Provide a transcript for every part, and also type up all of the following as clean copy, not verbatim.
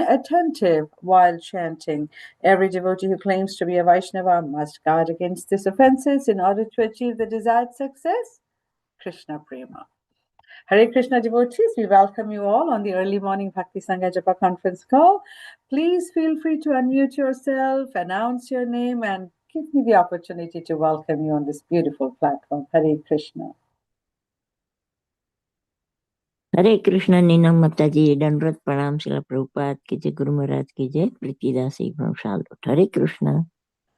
inattentive while chanting. Every devotee who claims to be a Vaishnava must guard against these offenses in order to achieve the desired success. Krishna Prema. Hare Krishna devotees, we welcome you all on the early morning Bhakti Sangha Japa conference call. Please feel free to unmute yourself, announce your name, and give me the opportunity to welcome you on this beautiful platform. Hare Krishna. Hare Krishna, Nina Mataji, Dandrat Pranam, Srila Prabhupada ki jai, Guru Maharaj ki jai, Priti Dasi from Charlotte. Hare Krishna.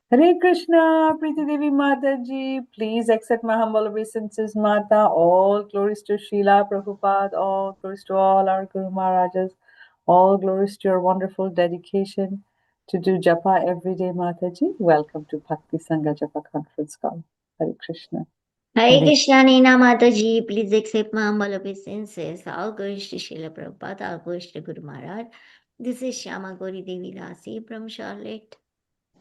Hare Krishna, Priti Devi Mataji, please accept my humble obeisances, Mata. All glories to Srila Prabhupada, all glories to all our Guru Maharajas, all glories to your wonderful dedication to do japa every day, Mataji. Welcome to Bhakti Sangha Japa conference call. Hare Krishna. Hare Krishna, Nina Mataji, please accept my humble obeisances. All glories to Srila Prabhupada, all glories to Guru Maharaj. This is Shyama Gauri Devi Dasi from Charlotte.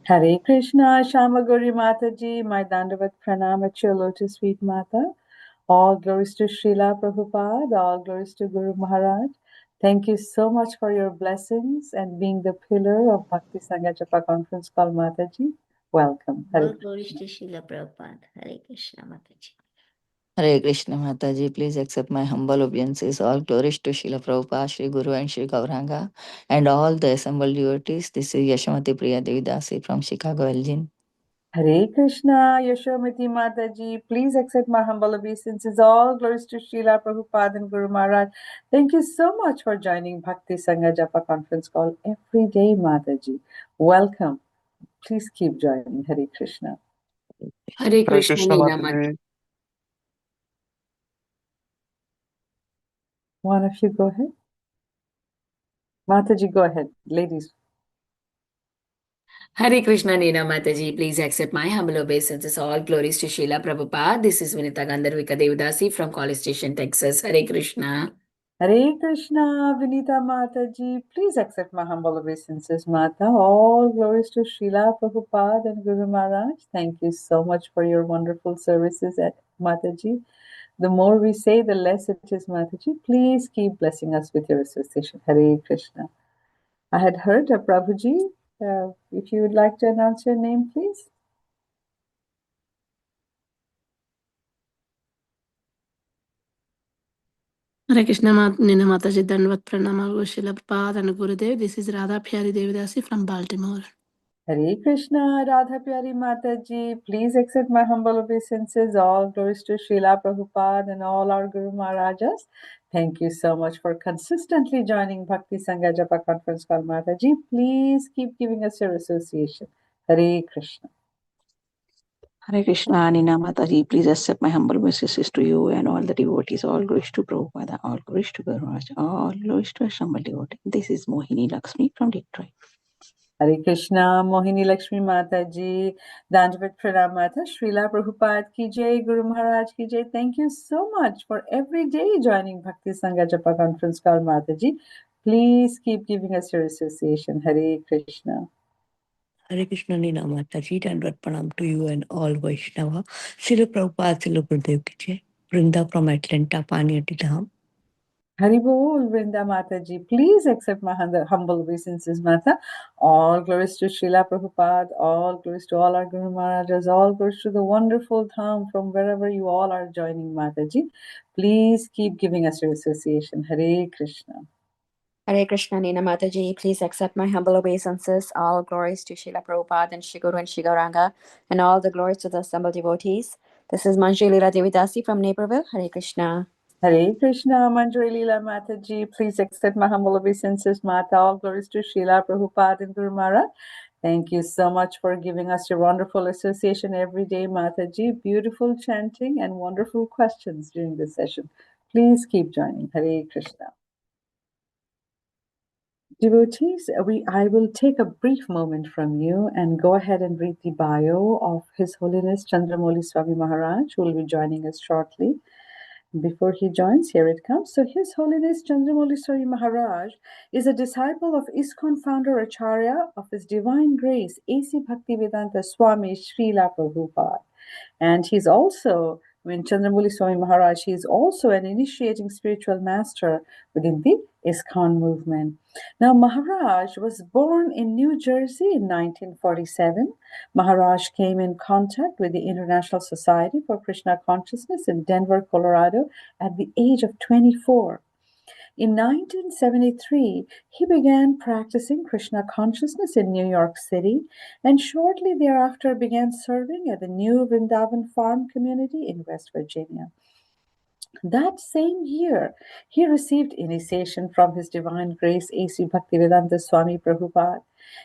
Hare Krishna, Shama Gauri Mataji, my Dandavat Pranam at your lotus feet, Mata. All glories to Srila Prabhupada, all glories to Guru Maharaj. Thank you so much for your blessings and being the pillar of Bhakti Sangha Japa conference call, Mataji. Welcome. All glories to Srila Prabhupada. Hare Krishna, Mataji. Hare Krishna Mataji, please accept my humble obeisances. All glories to Srila Prabhupada, Sri Guru and Sri Gauranga, and all the assembled devotees. This is Yashamati Priya Devi Dasi from Chicago, Elgin. Hare Krishna, Yashomati Mataji, please accept my humble obeisances. All glories to Srila Prabhupada and Guru Maharaj. Thank you so much for joining Bhakti Sangha Japa conference call every day, Mataji. Welcome. Please keep joining. Hare Krishna. Hare Krishna, Nina Mataji. One of you go ahead. Mataji, go ahead. Ladies. Hare Krishna, Nina Mataji, please accept my humble obeisances. All glories to Srila Prabhupada. This is Vinita Gandharvika Devdasi from College Station, Texas. Hare Krishna. Hare Krishna, Vinita Mataji, please accept my humble obeisances, Mata. All glories to Srila Prabhupada and Guru Maharaj. Thank you so much for your wonderful services at Mataji. The more we say, the less it is, Mataji. Please keep blessing us with your association. Hare Krishna. I had heard, Prabhuji, if you would like to announce your name, please. Hare Krishna, Nina Mataji, Dandvat Pranam, Srila Prabhupada and Gurudev. This is Radha Pyari Devidasi from Baltimore. Hare Krishna, Radha Pyari Mataji, please accept my humble obeisances. All glories to Srila Prabhupada and all our Guru Maharajas. Thank you so much for consistently joining Bhakti Sangha Japa conference call, Mataji. Please keep giving us your association. Hare Krishna. Hare Krishna, Nina Mataji, please accept my humble obeisances to you and all the devotees. All glories to Prabhupada, all glories to Guru Maharaj, all glories to assembled devotees. This is Mohini Lakshmi from Detroit. Hare Krishna, Mohini Lakshmi Mataji, Dandavat Pranam Mata, Srila Prabhupada ki jai, Guru Maharaj ki jai. Thank you so much for every day joining Bhakti Sangha Japa conference call, Mataji. Please keep giving us your association. Hare Krishna. Hare Krishna, Nina Mataji, Dandvat Pranam to you and all Vaishnava. Srila Prabhupada, Srila Gurudev ki jai. Vrinda from Atlanta, Paniati Dham. Haribol, Vrinda Mataji, please accept my humble obeisances, Mata. All glories to Srila Prabhupada, all glories to all our Guru Maharajas, all glories to the wonderful Dham from wherever you all are joining, Mataji. Please keep giving us your association. Hare Krishna. Hare Krishna, Nina Mataji, please accept my humble obeisances. All glories to Srila Prabhupada and Shri Guru and Shri Gauranga, and all the glories to the assembled devotees. This is Manjri Leela Devidasi from Naperville. Hare Krishna. Hare Krishna, Manjari Leela Mataji, please accept my humble obeisances, Mata. All glories to Srila Prabhupada and Guru Maharaj. Thank you so much for giving us your wonderful association every day, Mataji. Beautiful chanting and wonderful questions during this session. Please keep joining. Hare Krishna. Devotees, I will take a brief moment from you and go ahead and read the bio of His Holiness Candramauli Swami Maharaj, who will be joining us shortly. Before he joins, here it comes. So His Holiness Candramauli Swami Maharaj is a disciple of ISKCON founder Acharya of His Divine Grace, A.C. Bhaktivedanta Swami Srila Prabhupada. And he's also, Chandramauli Swami Maharaj, he is also an initiating spiritual master within the ISKCON movement. Now, Maharaj was born in New Jersey in 1947. Maharaj came in contact with the International Society for Krishna Consciousness in Denver, Colorado at the age of 24. In 1973, he began practicing Krishna consciousness in New York City and shortly thereafter began serving at the New Vrindavan Farm community in West Virginia. That same year, he received initiation from His Divine Grace A.C. Bhaktivedanta Swami Prabhupada.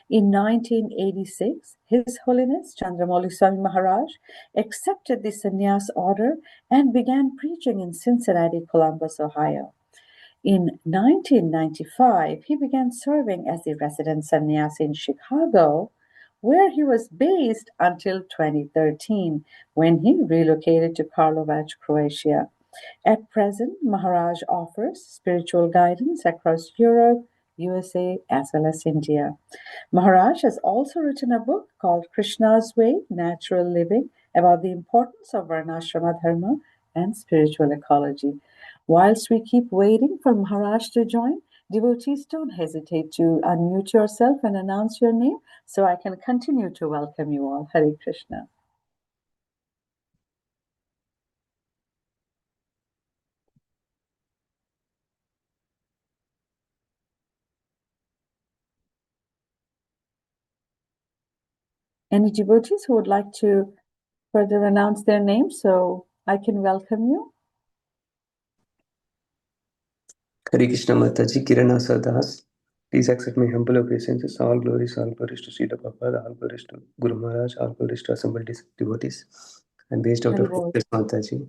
In 1986, His Holiness Candramauli Swami Maharaj accepted the sannyas order and began preaching in Cincinnati, Columbus, Ohio. In 1995, he began serving as the resident sannyasi in Chicago, where he was based until 2013, when he relocated to Karlovac, Croatia. At present, Maharaj offers spiritual guidance across Europe, USA, as well as India. Maharaj has also written a book called Krishna's Way, Natural Living, about the importance of Varnashrama Dharma and spiritual ecology. Whilst we keep waiting for Maharaj to join, devotees don't hesitate to unmute yourself and announce your name so I can continue to welcome you all. Hare Krishna. Any devotees who would like to further announce their name so I can welcome you? Hare Krishna Mataji, Kirana Sardas. Please accept my humble obeisances. All glories to Srila Prabhupada, all glories to Guru Maharaj, all glories to assembled devotees. I'm based out of Haribol. Mataji.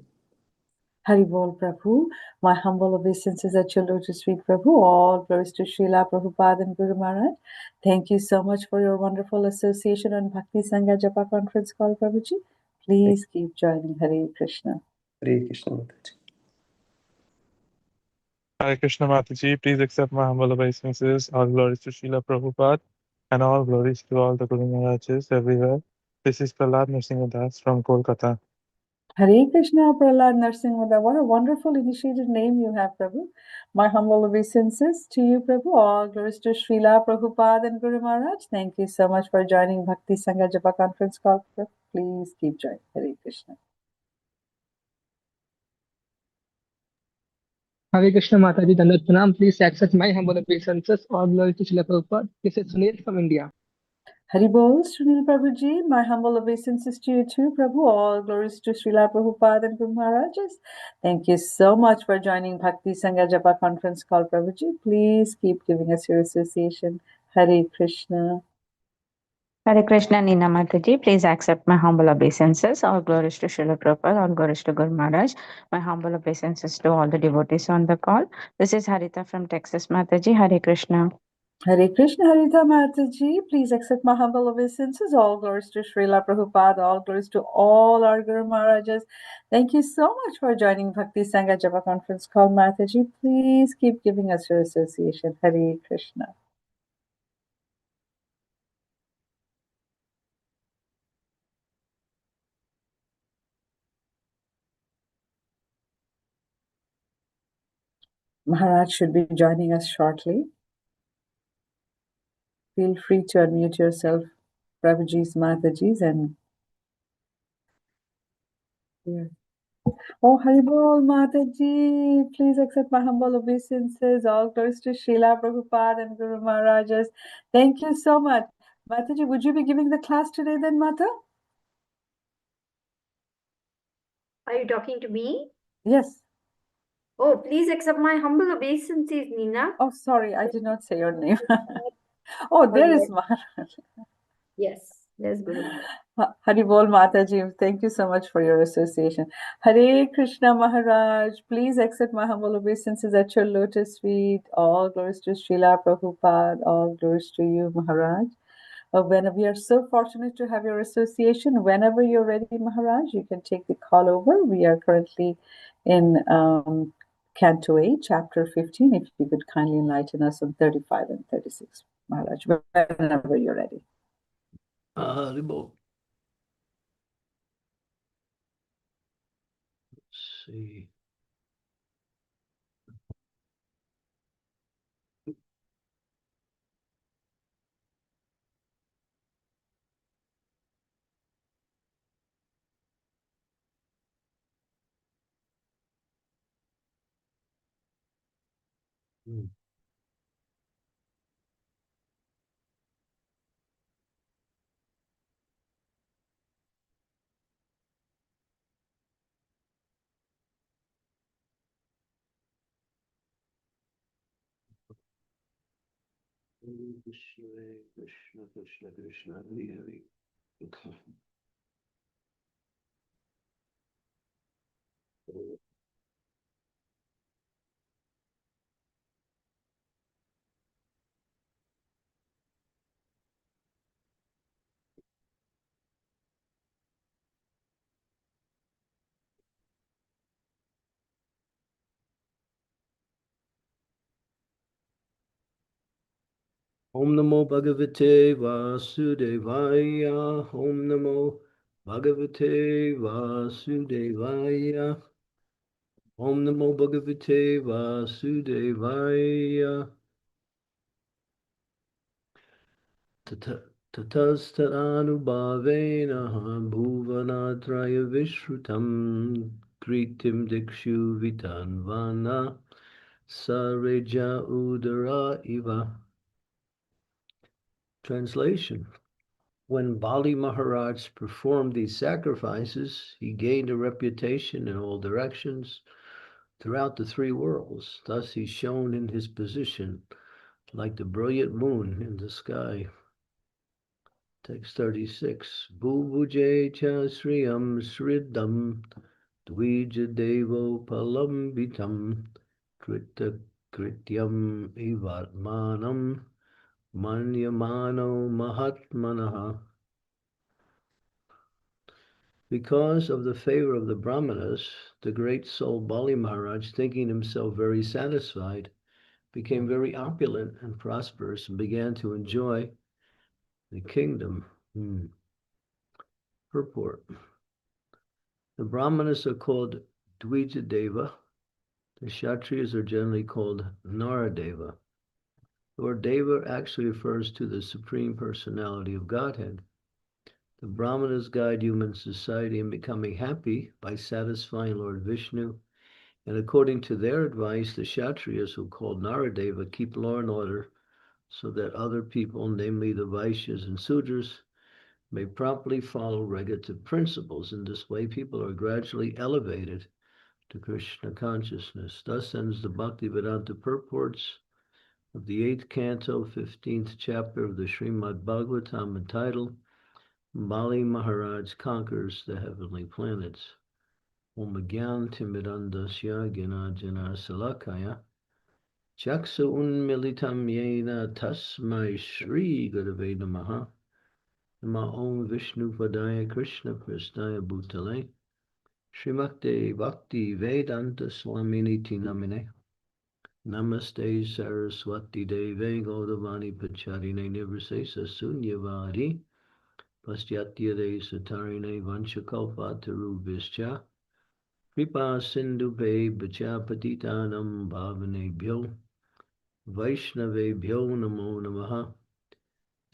Haribol Prabhu, my humble obeisances at your lotus feet, Prabhu. All glories to Srila Prabhupada and Guru Maharaj. Thank you so much for your wonderful association on Bhakti Sangha Japa conference call, Prabhuji. Please keep joining. Hare Krishna. Hare Krishna Mataji. Hare Krishna Mataji, please accept my humble obeisances. All glories to Srila Prabhupada and all glories to all the Guru Maharajas everywhere. This is Prahlad Nrsimhadas from Kolkata. Hare Krishna, Prahlad Nrsimhada. What a wonderful initiated name you have, Prabhu. My humble obeisances to you, Prabhu. All glories to Srila Prabhupada and Guru Maharaj. Thank you so much for joining Bhakti Sangha Japa conference call, Prabhu. Please keep joining. Hare Krishna. Hare Krishna Mataji Dandat Pranam. Please accept my humble obeisances. All glory to Srila Prabhupada. This is Sunil from India. Haribol, Sunil Prabhuji, my humble obeisances to you too, Prabhu. All glories to Srila Prabhupada and Guru Maharajas. Thank you so much for joining Bhakti Sangha Japa conference call, Prabhuji. Please keep giving us your association. Hare Krishna. Hare Krishna Nina Mataji, please accept my humble obeisances. All glories to Srila Prabhupada, all glories to Guru Maharaj. My humble obeisances to all the devotees on the call. This is Harita from Texas, Mataji. Hare Krishna. Hare Krishna, Harita Mataji. Please accept my humble obeisances. All glories to Srila Prabhupada, all glories to all our Guru Maharajas. Thank you so much for joining Bhakti Sangha Japa conference call, Mataji. Please keep giving us your association. Hare Krishna. Maharaj should be joining us shortly. Feel free to unmute yourself, Prabhuji's, Mataji's, and yeah. Oh, Haribol Mataji, please accept my humble obeisances. All glories to Srila Prabhupada and Guru Maharajas. Thank you so much. Mataji, would you be giving the class today then, Mata? Are you talking to me? Yes. Oh, please accept my humble obeisances, Nina. Oh, sorry, I did not say your name. Oh, there is Maharaj. Yes, there's Guru Maharaj. Haribol Mataji, thank you so much for your association. Hare Krishna Maharaj, please accept my humble obeisances at your lotus feet. All glories to Srila Prabhupada, all glories to you, Maharaj. When we are so fortunate to have your association, whenever you're ready, Maharaj, you can take the call over. We are currently in Canto 8, Chapter 15. If you could kindly enlighten us on 35 and 36, Maharaj, whenever you're ready. Let's see. Mm. Hare Krishna, Krishna Krishna Krishna, Hare Hare. Okay. Om Namo Bhagavate Vasudevaya. Om Namo Bhagavate Vasudevaya. Om Namo Bhagavate Vasudevaya. Tatastanubhavena bhuvanatraya vishrutam kritim dikshu vitanvana sareja udara iva. Translation. When Bali Maharaj performed these sacrifices, he gained a reputation in all directions throughout the three worlds. Thus he shone in his position like the brilliant moon in the sky. Text 36. Bhuvuje cha sriyam sridam dvija devo palambitam krita krityam ivatmanam manyamano mahatmanaha. Because of the favor of the Brahmanas, the great soul Bali Maharaj, thinking himself very satisfied, became very opulent and prosperous and began to enjoy the kingdom. Purport. The Brahmanas are called Dvija Deva. The Kshatriyas are generally called Naradeva. The word Deva actually refers to the Supreme Personality of Godhead. The Brahmanas guide human society in becoming happy by satisfying Lord Vishnu, and according to their advice, the Kshatriyas, who are called Naradeva, keep law and order so that other people, namely the Vaishyas and Sudras, may properly follow regulative principles. In this way, people are gradually elevated to Krishna consciousness. Thus ends the Bhaktivedanta purports of the 8th canto, 15th chapter of the Srimad Bhagavatam, entitled Bali Maharaj Conquers the Heavenly Planets. Om Gyan Timidandasya Ginajana Salakaya Chaksa Unmilitam Yena Tasmai Shri Gurave Namaha. Nama Om Vishnu Padaya Krishna Prasthaya Bhutale Srimate Bhakti Vedanta Swamini Tinamine. Namaste Saraswati Deve Gaudavani Pacharine Nivrasesa Sunyavari Pastyatya Satarine Vanchakalpataru Vischa Kripa Sindhu Bacha Patitanam Bhavanebhyo Vaishnavebhyo Namo Namaha.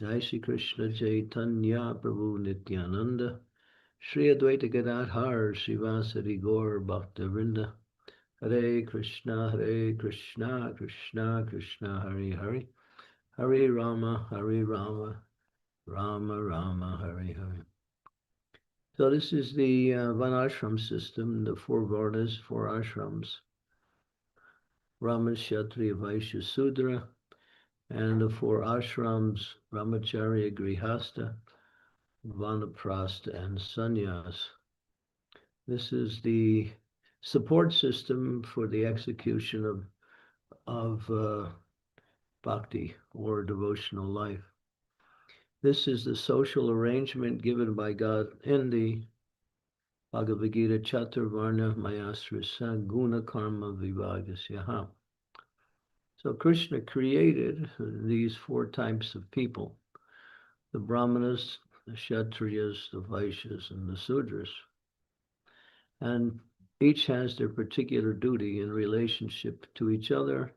Jai Shri Krishna Chaitanya Prabhu Nityananda Shri Advaita Gadadhar Srivasari Gaur Bhakta-vrinda. Hare Krishna, Krishna Krishna, Hare Hare, Hare Rama, Rama Rama, Hare Hare. So this is the Vanashram system, the four Varnas, four ashrams, Brahman, Kshatriya, Vaishya, Sudra, and the four ashrams, Brahmacharya, Grihastha, Vanaprastha, and Sannyas. This is the support system for the execution of bhakti, or devotional life. This is the social arrangement given by God in the Bhagavad Gita, Chaturvarna Mayasrisa Guna Karma Vivagasyaha. So Krishna created these four types of people: the Brahmanas, the Kshatriyas, the Vaishyas, and the Sudras. And each has their particular duty in relationship to each other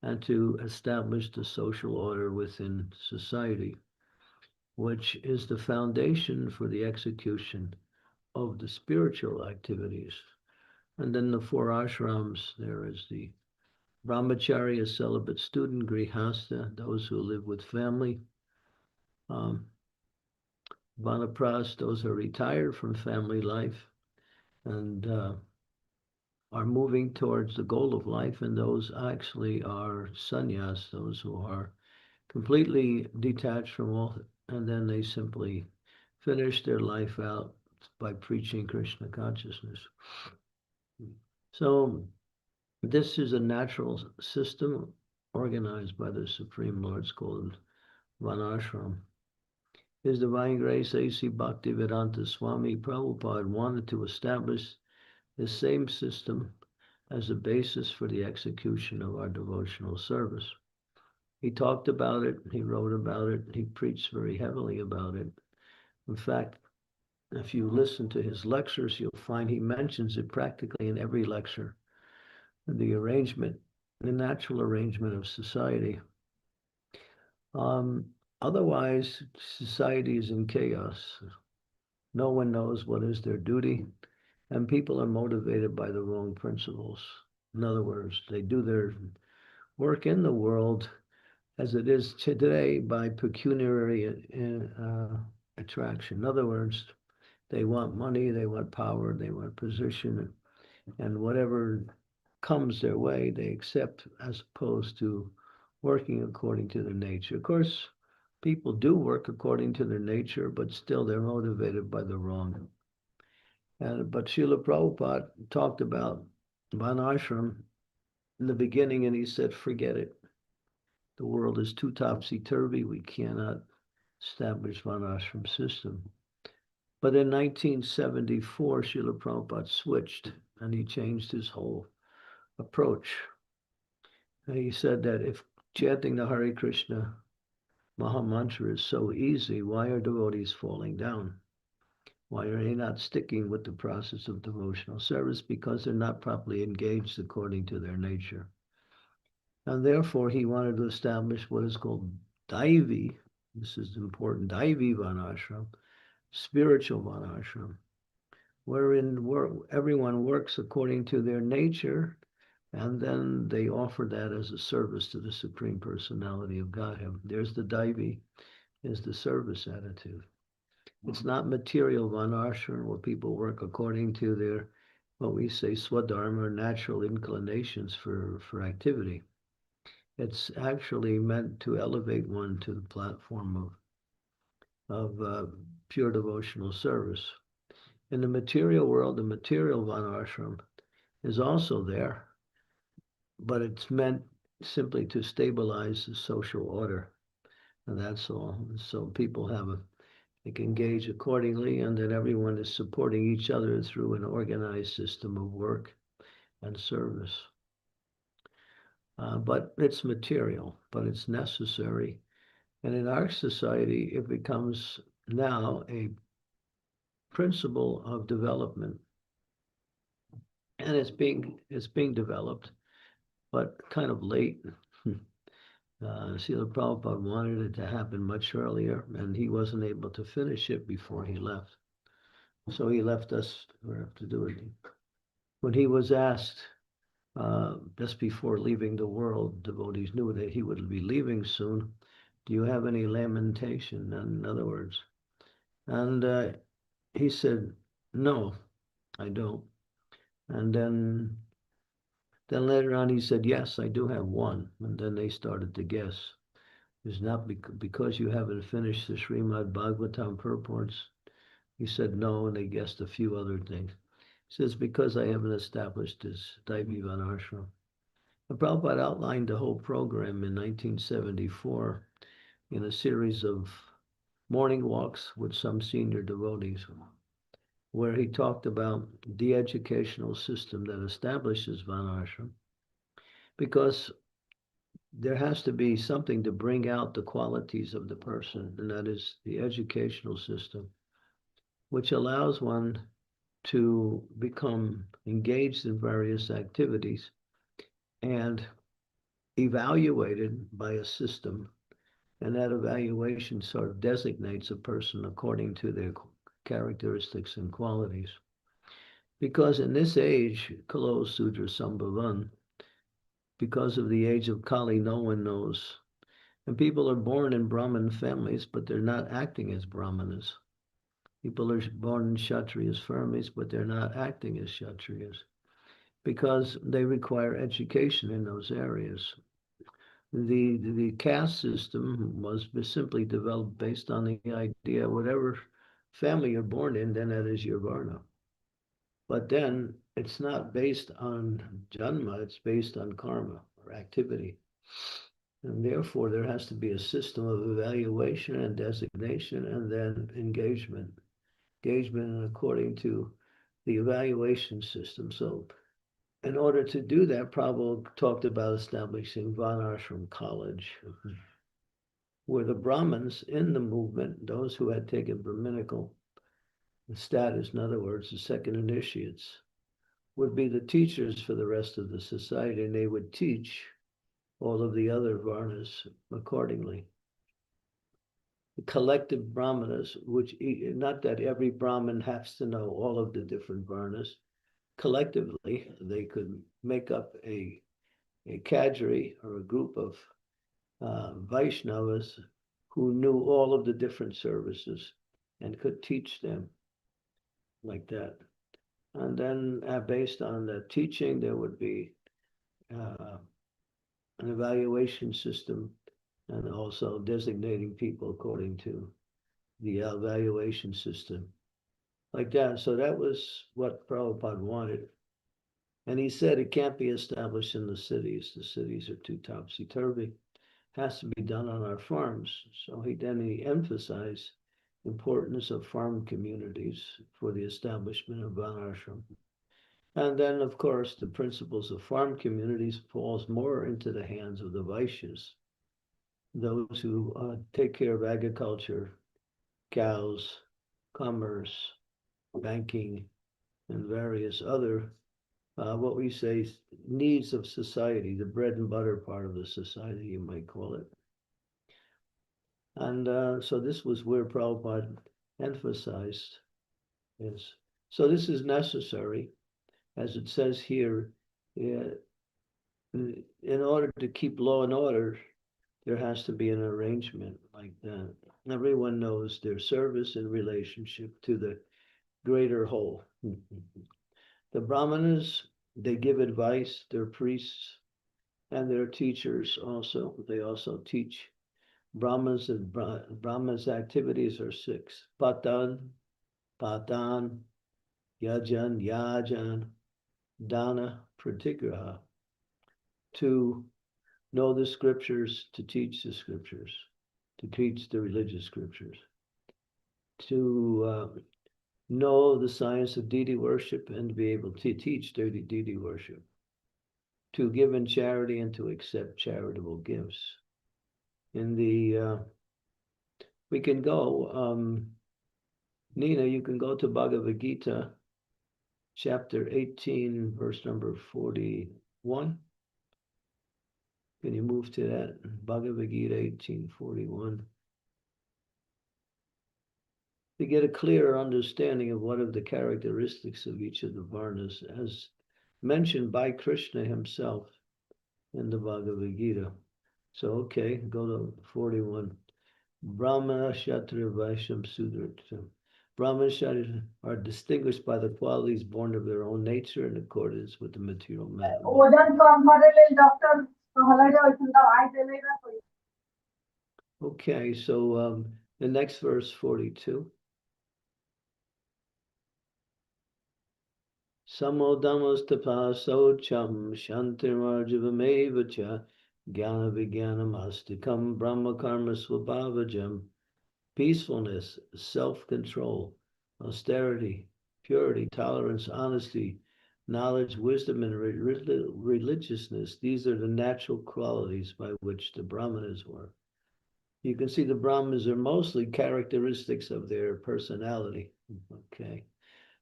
and to establish the social order within society, which is the foundation for the execution of the spiritual activities. And then the four ashrams, there is the Brahmachari, a celibate student, Grihastha, those who live with family, Vanapras, those who are retired from family life and are moving towards the goal of life, and those actually are sannyas, those who are completely detached from all, and then they simply finish their life out by preaching Krishna consciousness. So this is a natural system organized by the Supreme Lords called Varnashram. His Divine Grace A.C. Bhaktivedanta Swami Prabhupada wanted to establish the same system as a basis for the execution of our devotional service. He talked about it, he wrote about it, he preached very heavily about it. In fact, if you listen to his lectures, you'll find he mentions it practically in every lecture. The arrangement, the natural arrangement of society. Otherwise, society is in chaos. No one knows what is their duty, and people are motivated by the wrong principles. In other words, they do their work in the world as it is today by pecuniary attraction. In other words, they want money, they want power, they want position, and whatever comes their way, they accept as opposed to working according to their nature. Of course, people do work according to their nature, but still they're motivated by the wrong. But Srila Prabhupada talked about Varnashram in the beginning, and he said, forget it. The world is too topsy-turvy. We cannot establish Varnashram system. But in 1974, Srila Prabhupada switched, and he changed his whole approach. And he said that if chanting the Hare Krishna Maha Mantra is so easy, why are devotees falling down? Why are they not sticking with the process of devotional service? Because they're not properly engaged according to their nature. And therefore, he wanted to establish what is called Daivi, this is important, Daivi Varnashram, spiritual Varnashram, wherein everyone works according to their nature, and then they offer that as a service to the Supreme Personality of Godhead. There's the Daivi, is the service attitude. It's not material Varnashram where people work according to their, what we say, swadharma, or natural inclinations for activity. It's actually meant to elevate one to the platform of pure devotional service. In the material world, the material Varnashram is also there, but it's meant simply to stabilize the social order, and that's all. So people they can engage accordingly, and then everyone is supporting each other through an organized system of work and service. But it's material, but it's necessary. And in our society, it becomes now a principle of development. And it's being developed, but kind of late. Srila Prabhupada wanted it to happen much earlier, and he wasn't able to finish it before he left. So he left us to do it. When he was asked, just before leaving the world, devotees knew that he would be leaving soon. Do you have any lamentation? In other words, and he said, no, I don't. And then later on he said, yes, I do have one. And then they started to guess. It's not because you haven't finished the Srimad Bhagavatam purports. He said no, and they guessed a few other things. He says, because I haven't established this Daivi Varnashram. And Prabhupada outlined the whole program in 1974 in a series of morning walks with some senior devotees, where he talked about the educational system that establishes Varnashram, because there has to be something to bring out the qualities of the person, and that is the educational system, which allows one to become engaged in various activities and evaluated by a system. And that evaluation sort of designates a person according to their characteristics and qualities. Because in this age, Kalo Sudra Sambhavan, because of the age of Kali, no one knows. And people are born in Brahmin families, but they're not acting as Brahmanas. People are born in Kshatriyas families, but they're not acting as Kshatriyas because they require education in those areas. The caste system was simply developed based on the idea whatever family you're born in, then that is your varna. But then it's not based on janma, it's based on karma or activity. And therefore, there has to be a system of evaluation and designation and then engagement. Engagement according to the evaluation system. So in order to do that, Prabhupada talked about establishing Varnashram College, where the Brahmins in the movement, those who had taken Brahminical status, in other words, the second initiates, would be the teachers for the rest of the society, and they would teach all of the other Varnas accordingly. The collective Brahmanas, which not that every Brahmin has to know all of the different Varnas, collectively, they could make up a cadre or a group of Vaishnavas who knew all of the different services and could teach them like that. And then based on the teaching, there would be an evaluation system and also designating people according to the evaluation system. Like that. So that was what Prabhupada wanted. And he said it can't be established in the cities. The cities are too topsy-turvy. It has to be done on our farms. So he emphasized the importance of farm communities for the establishment of Varnashram. And then, of course, the principles of farm communities falls more into the hands of the Vaishyas, those who take care of agriculture, cows, commerce, banking, and various other, what we say, needs of society, the bread and butter part of the society, you might call it. And so this was where Prabhupada emphasized is. So this is necessary, as it says here, in order to keep law and order, there has to be an arrangement like that. Everyone knows their service in relationship to the greater whole. The Brahmanas, they give advice, they're priests, and they're teachers also. They also teach. Brahmanas and Brahmanas' activities are 6. Patan, Patan, Yajan, Dana, Pratigraha. To know the scriptures, to teach the scriptures, to teach the religious scriptures, to know the science of deity worship and to be able to teach deity worship, to give in charity and to accept charitable gifts. In the, we can go, Nina, you can go to Bhagavad Gita, chapter 18, verse number 41. Can you move to that? Bhagavad Gita 18:41. To get a clearer understanding of what are the characteristics of each of the Varnas, as mentioned by Krishna himself in the Bhagavad Gita. So, okay, go to 41. Brahmana, Kshatriya, Vaishya, Sudra. Brahmana, Kshatriya are distinguished by the qualities born of their own nature in accordance with the material man. Okay, so the next verse, 42. Samodamastapasocham shantimarjivameva cha jnana vijnanamastikam brahma karma swabhavajam. Peacefulness, self-control, austerity, purity, tolerance, honesty, knowledge, wisdom, and religiousness. These are the natural qualities by which the Brahmanas were. You can see the Brahmanas are mostly characteristics of their personality. Okay.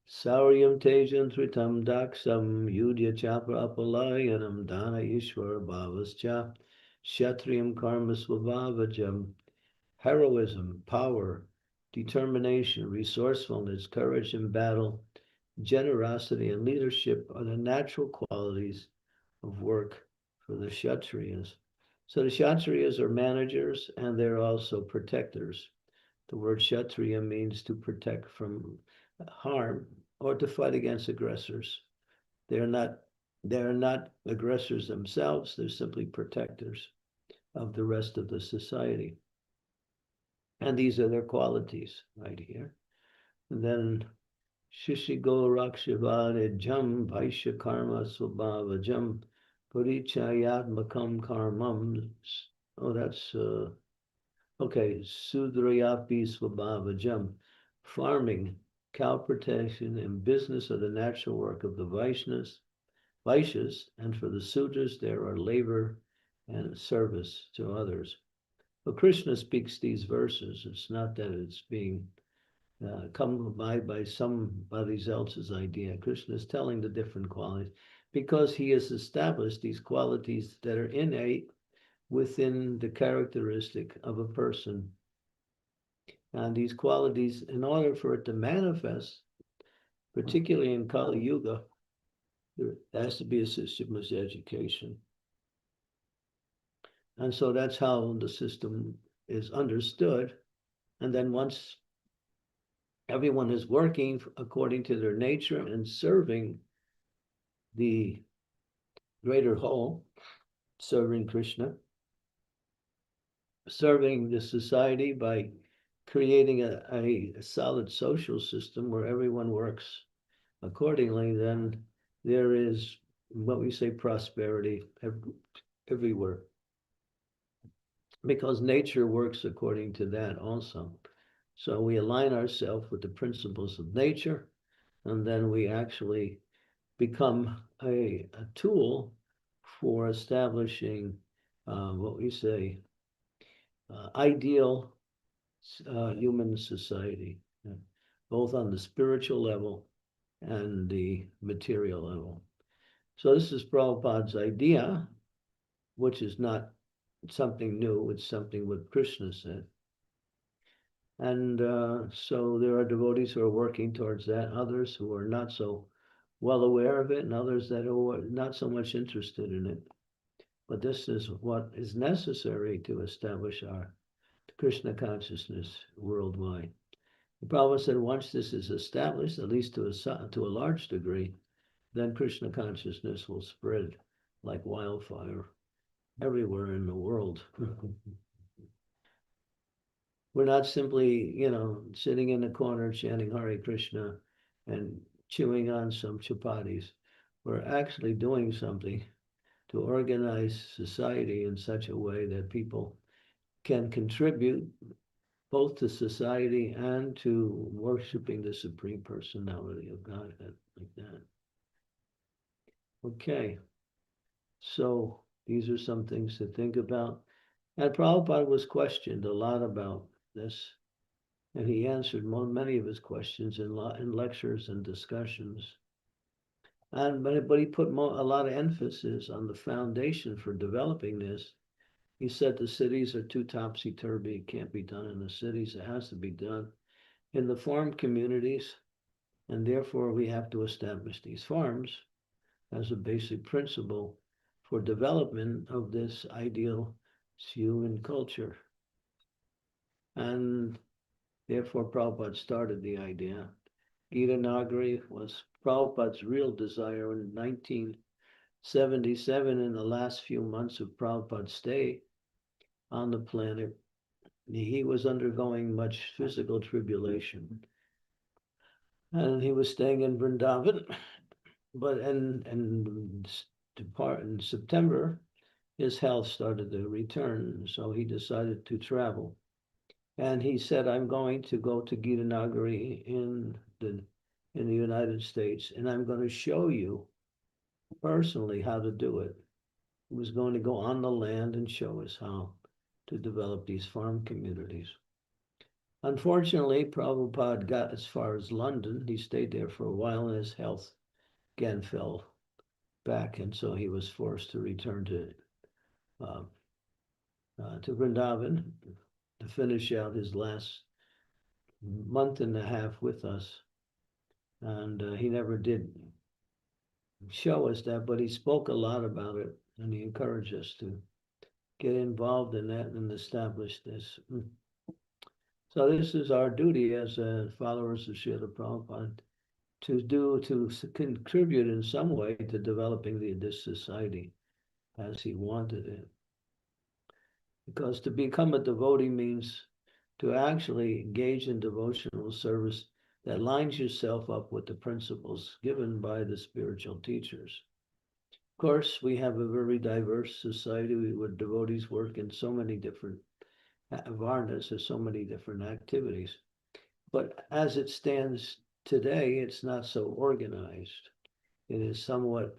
Sauryam tejam tritam daksam yudya chapra apalayanam dana ishvara bhavascha kshatriyam karma svabhavajam. Heroism, power, determination, resourcefulness, courage in battle, generosity, and leadership are the natural qualities of work for the Kshatriyas. So the Kshatriyas are managers and they're also protectors. The word Kshatriya means to protect from harm or to fight against aggressors. They're not aggressors themselves, they're simply protectors of the rest of the society. And these are their qualities right here. And then Shishigo Rakshivade Jam Vaishya Karma Swabhava Jam Purichayatmakam Karmam. Oh, that's okay. Sudrayapi Swabhava Jam. Farming, cow protection, and business are the natural work of the Vaishyas, and for the Sudras there are labor and service to others. Well, Krishna speaks these verses. It's not that it's being come by somebody else's idea. Krishna is telling the different qualities because he has established these qualities that are innate within the characteristic of a person. And these qualities, in order for it to manifest, particularly in Kali Yuga, there has to be a system of education. And so that's how the system is understood. And then once everyone is working according to their nature and serving the greater whole, serving Krishna, serving the society by creating a solid social system where everyone works accordingly, then there is what we say prosperity everywhere. Because nature works according to that also. So we align ourselves with the principles of nature, and then we actually become a tool for establishing what we say ideal human society, both on the spiritual level and the material level. So this is Prabhupada's idea, which is not something new, it's something what Krishna said. And so there are devotees who are working towards that, others who are not so well aware of it, and others that are not so much interested in it. But this is what is necessary to establish our Krishna consciousness worldwide. The Prabhupada said once this is established, at least to a large degree, then Krishna consciousness will spread like wildfire everywhere in the world. We're not simply, sitting in the corner chanting Hare Krishna and chewing on some chapatis. We're actually doing something to organize society in such a way that people can contribute both to society and to worshiping the Supreme Personality of Godhead, like that. Okay, so these are some things to think about. And Prabhupada was questioned a lot about this, and he answered many of his questions in lectures and discussions. But he put a lot of emphasis on the foundation for developing this. He said the cities are too topsy-turvy. It can't be done in the cities. It has to be done in the farm communities, and therefore we have to establish these farms as a basic principle for development of this ideal human culture. And therefore Prabhupada started the idea. Gita Nagari was Prabhupada's real desire in 1977, in the last few months of Prabhupada's stay on the planet. He was undergoing much physical tribulation. And he was staying in Vrindavan, but in September, his health started to return, so he decided to travel. And he said, I'm going to go to Gita Nagari in the United States, and I'm going to show you personally how to do it. He was going to go on the land and show us how to develop these farm communities. Unfortunately, Prabhupada got as far as London. He stayed there for a while, and his health again fell back, and so he was forced to return to Vrindavan to finish out his last month and a half with us. And he never did show us that, but he spoke a lot about it And he encouraged us to get involved in that and establish this. So this is our duty as followers of Srila Prabhupada to contribute in some way to developing this society as he wanted it. Because to become a devotee means to actually engage in devotional service that lines yourself up with the principles given by the spiritual teachers. Of course, we have a very diverse society where devotees work in so many different varnas, there's so many different activities. But as it stands today, it's not so organized. It is somewhat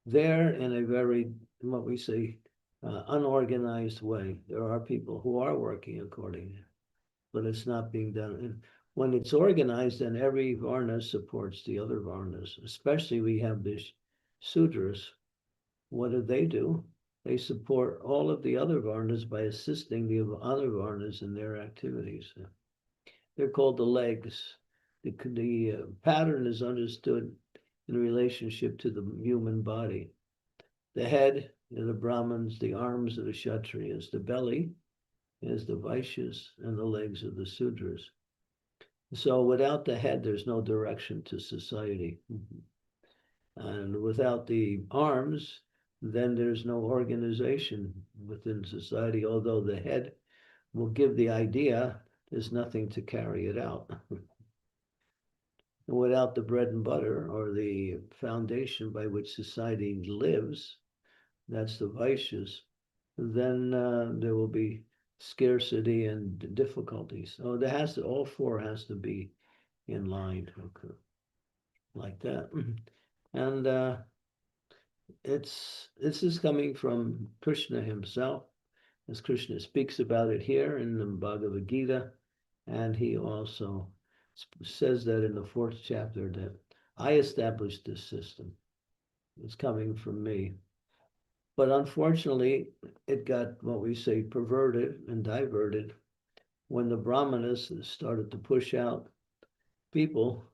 there in a very, what we say, unorganized way. There are people who are working accordingly, but it's not being done. And when it's organized, then every varna supports the other varnas. Especially we have these sudras. What do? They support all of the other varnas by assisting the other varnas in their activities. They're called the legs. The pattern is understood in relationship to the human body. The head are the Brahmins, the arms are the Kshatriyas, the belly is the Vaishyas, and the legs are the Sudras. So without the head, there's no direction to society. And without the arms, then there's no organization within society, although the head will give the idea, there's nothing to carry it out. And without the bread and butter, or the foundation by which society lives, that's the Vaishyas, then there will be scarcity and difficulties. So there has to, all four has to be in line, okay, like that. And this is coming from Krishna himself, as Krishna speaks about it here in the Bhagavad Gita, and he also says that in the 4th chapter that I established this system. It's coming from me. But unfortunately, it got, what we say, perverted and diverted when the Brahmanas started to push out people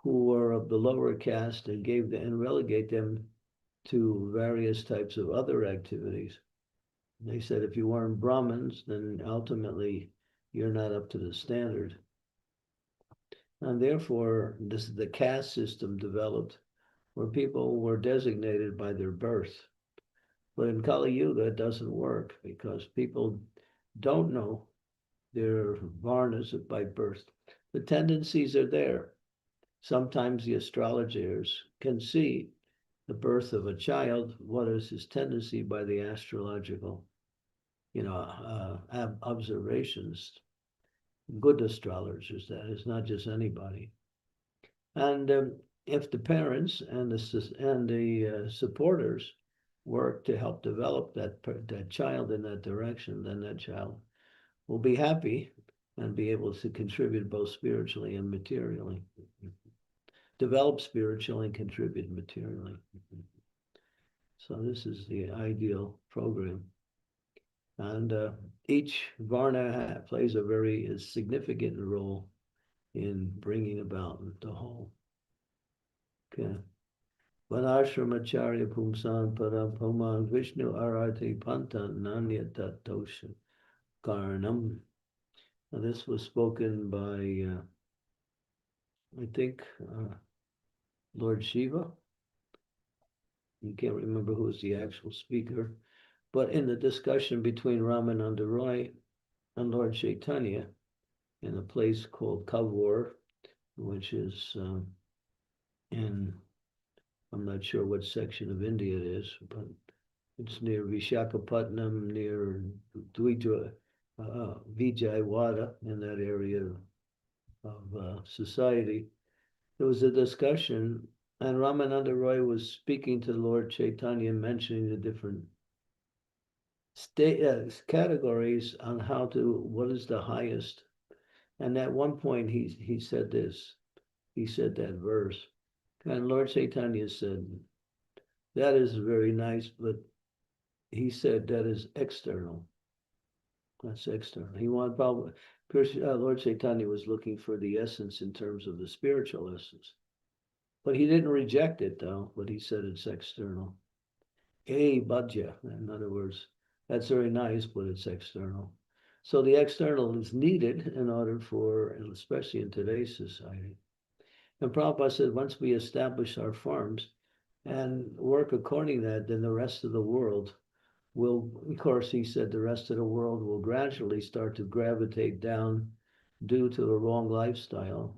who were of the lower caste and relegate them to various types of other activities. They said if you weren't Brahmins, then ultimately you're not up to the standard. And therefore, the caste system developed where people were designated by their birth. But in Kali Yuga, it doesn't work because people don't know their varnas by birth. The tendencies are there. Sometimes the astrologers can see the birth of a child, what is his tendency by the astrological, observations. Good astrologers, that is, not just anybody. And if the parents and the supporters work to help develop that child in that direction, then that child will be happy and be able to contribute both spiritually and materially. Develop spiritually and contribute materially. So this is the ideal program. And each varna plays a very significant role in bringing about the whole. Okay. Vanashramacharya pumsan parapuman Vishnu arati pantan nanyatatosha karanam. And this was spoken by, I think, Lord Shiva. You can't remember who was the actual speaker. But in the discussion between Ramananda Roy and Lord Chaitanya in a place called Kavur, which is in, I'm not sure what section of India it is, but it's near Vishakhapatnam, near Vijayawada, in that area of society. There was a discussion, and Ramananda Roy was speaking to Lord Chaitanya, mentioning the different categories on what is the highest. And at one point he said this, he said that verse, and Lord Chaitanya said, that is very nice, but he said that is external. That's external. Lord Chaitanya was looking for the essence in terms of the spiritual essence. But he didn't reject it though, but he said it's external. a bhajya. In other words, that's very nice, but it's external. So the external is needed in order for, and especially in today's society. And Prabhupada said, once we establish our farms and work according to that, then the rest of the world will, of course, he said, the rest of the world will gradually start to gravitate down due to the wrong lifestyle.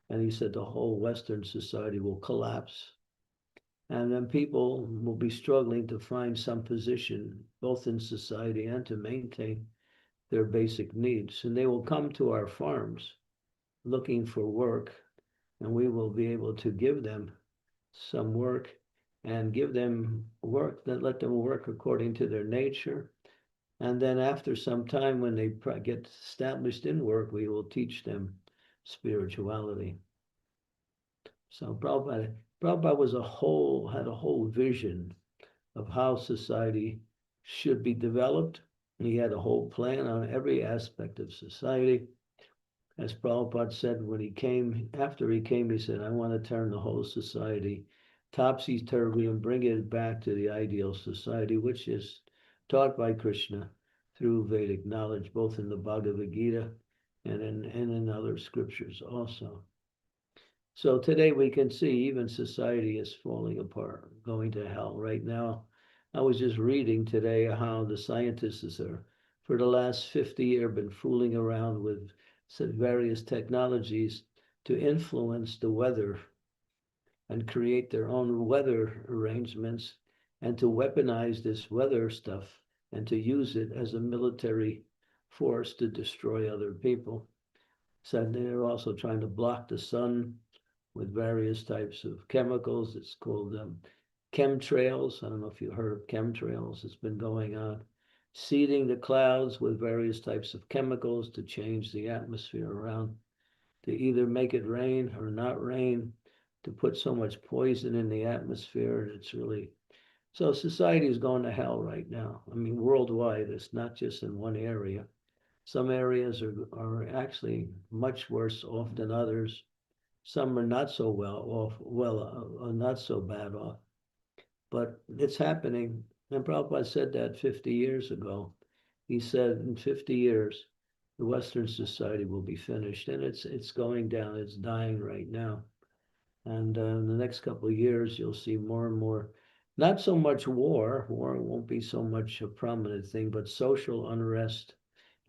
And he said the whole Western society will collapse. And then people will be struggling to find some position, both in society and to maintain their basic needs. And they will come to our farms looking for work, and we will be able to give them some work and give them work, that let them work according to their nature. And then after some time, when they get established in work, we will teach them spirituality. So Prabhupada had a whole vision of how society should be developed. He had a whole plan on every aspect of society. As Prabhupada said, after he came, he said, I want to turn the whole society topsy-turvy and bring it back to the ideal society, which is taught by Krishna through Vedic knowledge, both in the Bhagavad Gita and in other scriptures also. So today we can see even society is falling apart, going to hell. Right now, I was just reading today how the scientists are, for the last 50 years, been fooling around with various technologies to influence the weather and create their own weather arrangements and to weaponize this weather stuff and to use it as a military force to destroy other people. So they're also trying to block the sun with various types of chemicals. It's called chemtrails. I don't know if you've heard of chemtrails. It's been going on. Seeding the clouds with various types of chemicals to change the atmosphere around, to either make it rain or not rain, to put so much poison in the atmosphere. It's really, so society is going to hell right now. I mean, worldwide, it's not just in one area. Some areas are actually much worse off than others. Some are not so not so bad off, but it's happening. And Prabhupada said that 50 years ago. He said in 50 years, the Western society will be finished, and it's going down. It's dying right now. And in the next couple of years, you'll see more and more, not so much war. War won't be so much a prominent thing, but social unrest,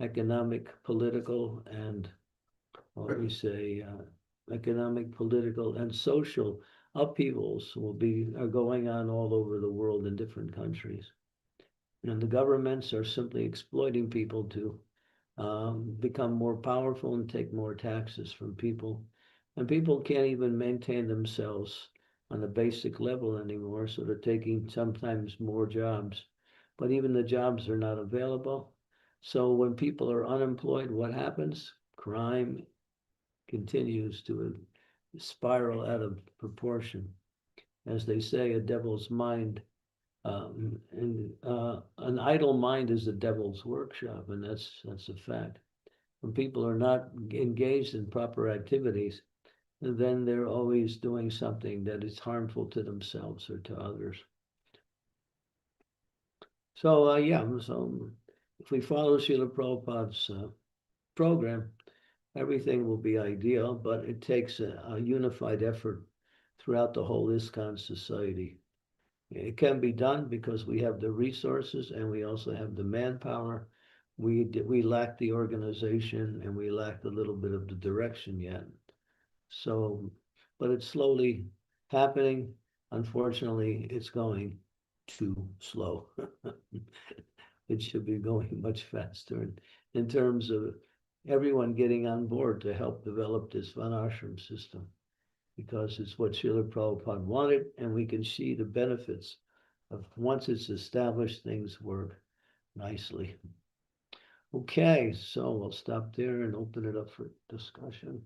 economic, political, and what we say, economic, political, and social upheavals are going on all over the world in different countries. And the governments are simply exploiting people to become more powerful and take more taxes from people. And people can't even maintain themselves on a basic level anymore, so they're taking sometimes more jobs. But even the jobs are not available. So when people are unemployed, what happens? Crime continues to spiral out of proportion. As they say, a devil's mind, an idle mind is the devil's workshop, and that's a fact. When people are not engaged in proper activities, then they're always doing something that is harmful to themselves or to others. So so if we follow Srila Prabhupada's program, everything will be ideal, but it takes a unified effort throughout the whole ISKCON society. It can be done because we have the resources and we also have the manpower. We lack the organization and we lack a little bit of the direction yet. So, but it's slowly happening. Unfortunately, it's going too slow. It should be going much faster in terms of everyone getting on board to help develop this Varnashram system, because it's what Srila Prabhupada wanted, and we can see the benefits of once it's established, things work nicely. Okay, so we'll stop there and open it up for discussion.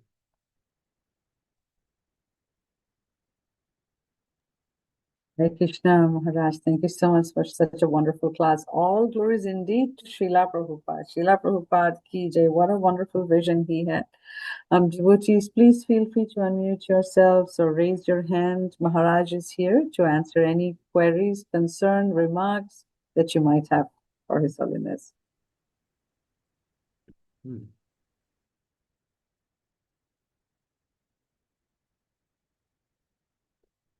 Hare Krishna, Maharaj. Thank you so much for such a wonderful class. All glories indeed to Srila Prabhupada. Srila Prabhupada ki jai. What a wonderful vision he had. Devotees, please feel free to unmute yourselves or raise your hand. Maharaj is here to answer any queries, concern, remarks that you might have for His Holiness.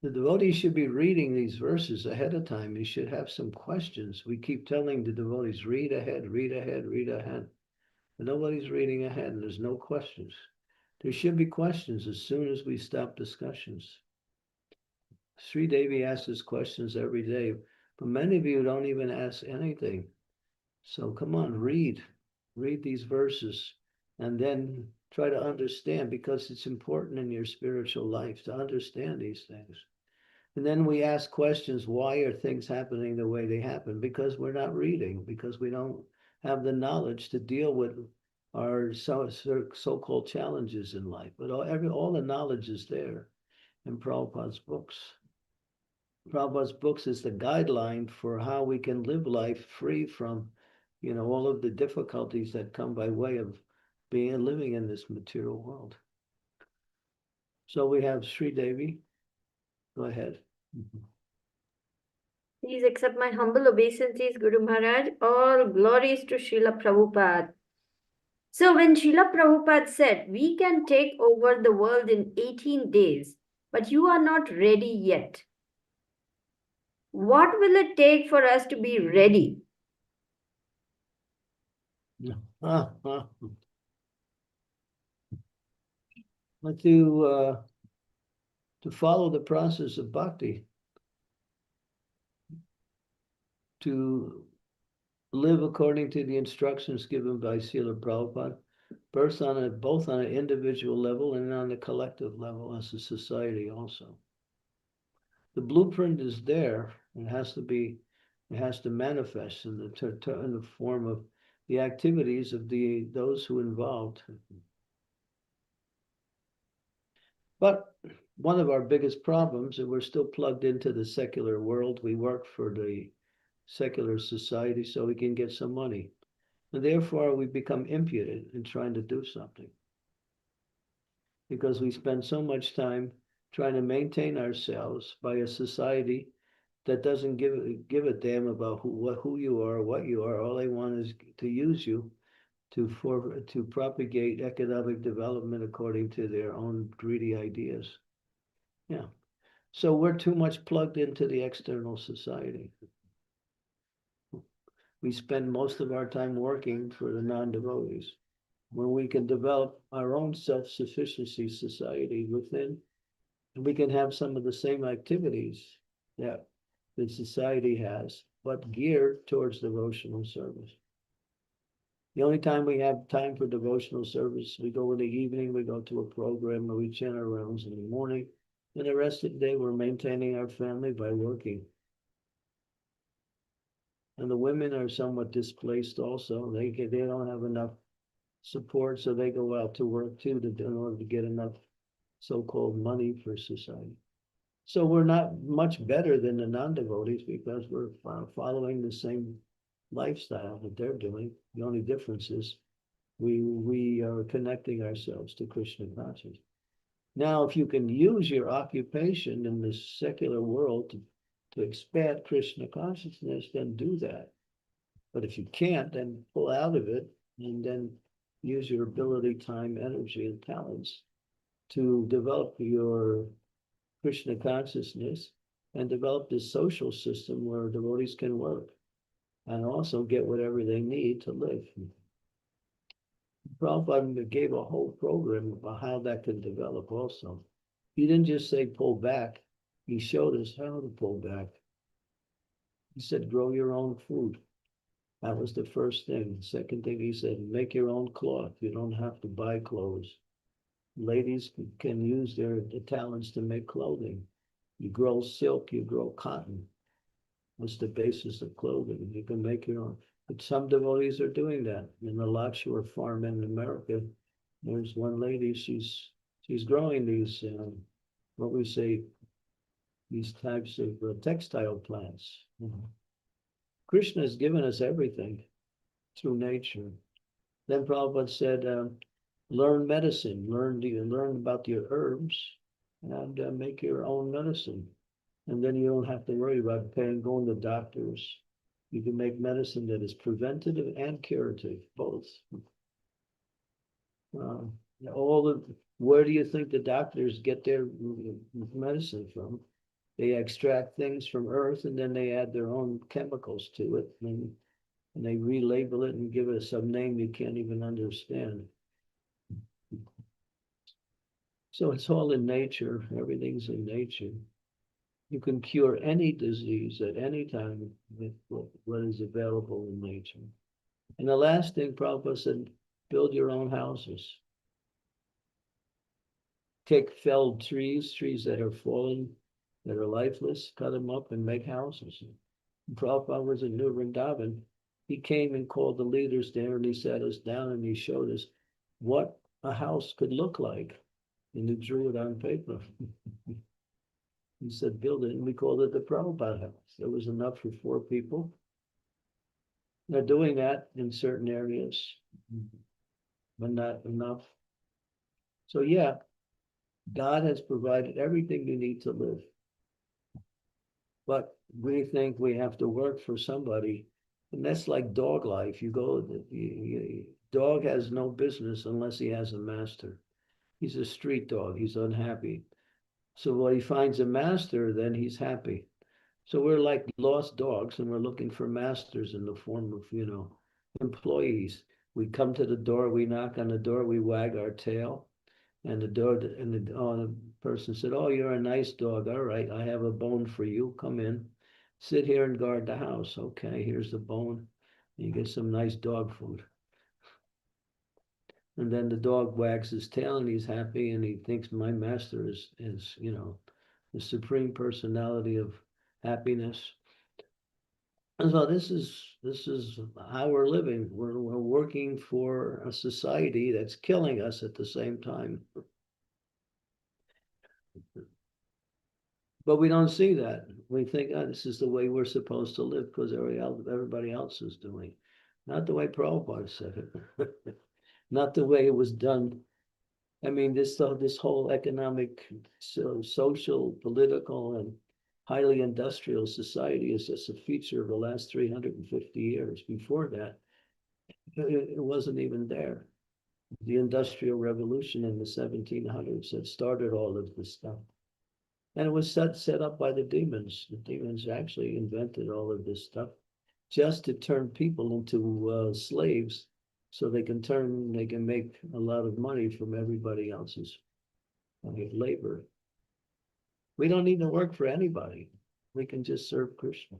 The devotees should be reading these verses ahead of time. You should have some questions. We keep telling the devotees, read ahead, read ahead, read ahead. But nobody's reading ahead and there's no questions. There should be questions as soon as we stop discussions. Sri Devi asks us questions every day, but many of you don't even ask anything. So come on, read these verses and then try to understand, because it's important in your spiritual life to understand these things. And then we ask questions, why are things happening the way they happen? Because we're not reading, because we don't have the knowledge to deal with our so-called challenges in life. But all the knowledge is there in Prabhupada's books. Prabhupada's books is the guideline for how we can live life free from, all of the difficulties that come by way of living in this material world. So we have Sri Devi. Go ahead. Please accept my humble obeisances, Guru Maharaj. All glories to Srila Prabhupada. So when Srila Prabhupada said, we can take over the world in 18 days, but you are not ready yet, what will it take for us to be ready? But to follow the process of bhakti, to live according to the instructions given by Srila Prabhupada, both on an individual level and on a collective level as a society also. The blueprint is there. It has to manifest in the form of the activities of those who involved. But one of our biggest problems, and we're still plugged into the secular world. We work for the secular society so we can get some money. And therefore, we become impudent in trying to do something. Because we spend so much time trying to maintain ourselves by a society that doesn't give a damn about who you are, what you are. All they want is to use you to propagate economic development according to their own greedy ideas. Yeah. So we're too much plugged into the external society. We spend most of our time working for the non-devotees, when we can develop our own self-sufficiency society within, and we can have some of the same activities that the society has, but geared towards devotional service. The only time we have time for devotional service, we go in the evening, we go to a program, where we chant our rounds in the morning, and the rest of the day we're maintaining our family by working. And the women are somewhat displaced also. They don't have enough support, so they go out to work too in order to get enough so-called money for society. So we're not much better than the non-devotees because we're following the same lifestyle that they're doing. The only difference is we are connecting ourselves to Krishna consciousness. Now, if you can use your occupation in the secular world to expand Krishna consciousness, then do that. But if you can't, then pull out of it and then use your ability, time, energy, and talents to develop your Krishna consciousness and develop this social system where devotees can work and also get whatever they need to live. Prabhupada gave a whole program about how that can develop also. He didn't just say pull back. He showed us how to pull back. He said, grow your own food. That was the first thing. The second thing he said, make your own cloth. You don't have to buy clothes. Ladies can use their talents to make clothing. You grow silk, you grow cotton. That's the basis of clothing. You can make your own. But some devotees are doing that. In the Lakshore farm in America, there's one lady, she's growing these, what we say, these types of textile plants. Krishna has given us everything through nature. Then Prabhupada said, learn medicine, learn about your herbs and make your own medicine. And then you don't have to worry about going to doctors. You can make medicine that is preventative and curative, both. Where do you think the doctors get their medicine from? They extract things from earth and then they add their own chemicals to it. And they relabel it and give it some name you can't even understand. So it's all in nature. Everything's in nature. You can cure any disease at any time with what is available in nature. And the last thing Prabhupada said, build your own houses. Take felled trees that are fallen, that are lifeless, cut them up and make houses. And Prabhupada was in New Vrindavan. He came and called the leaders there and he sat us down and he showed us what a house could look like. And he drew it on paper. He said, build it. And we called it the Prabhupada house. There was enough for 4 people. They're doing that in certain areas, but not enough. So yeah, God has provided everything you need to live. But we think we have to work for somebody. And that's like dog life. Dog has no business unless he has a master. He's a street dog. He's unhappy. So when he finds a master, then he's happy. So we're like lost dogs and we're looking for masters in the form of, employees. We come to the door, we knock on the door, we wag our tail. And the person said, oh, you're a nice dog. All right, I have a bone for you. Come in, sit here and guard the house. Okay, here's the bone. You get some nice dog food. And then the dog wags his tail and he's happy and he thinks my master is the supreme personality of happiness. And so this is how we're living. We're working for a society that's killing us at the same time. But we don't see that. We think, oh, this is the way we're supposed to live because everybody else is doing. Not the way Prabhupada said it. Not the way it was done. I mean, this whole economic, social, political, and highly industrial society is just a feature of the last 350 years. Before that, it wasn't even there. The Industrial Revolution in the 1700s had started all of this stuff. And it was set up by the demons. The demons actually invented all of this stuff just to turn people into slaves so they can make a lot of money from everybody else's labor. We don't need to work for anybody. We can just serve Krishna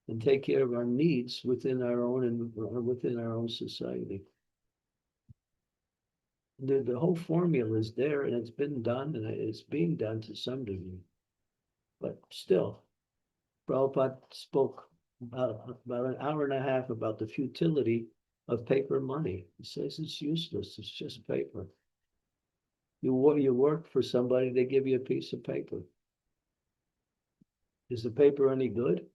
and take care of our needs within our own society. The whole formula is there and it's been done and it's being done to some degree. But still, Prabhupada spoke about an hour and a half about the futility of paper money. He says it's useless. It's just paper. You work for somebody, they give you a piece of paper. Is the paper any good?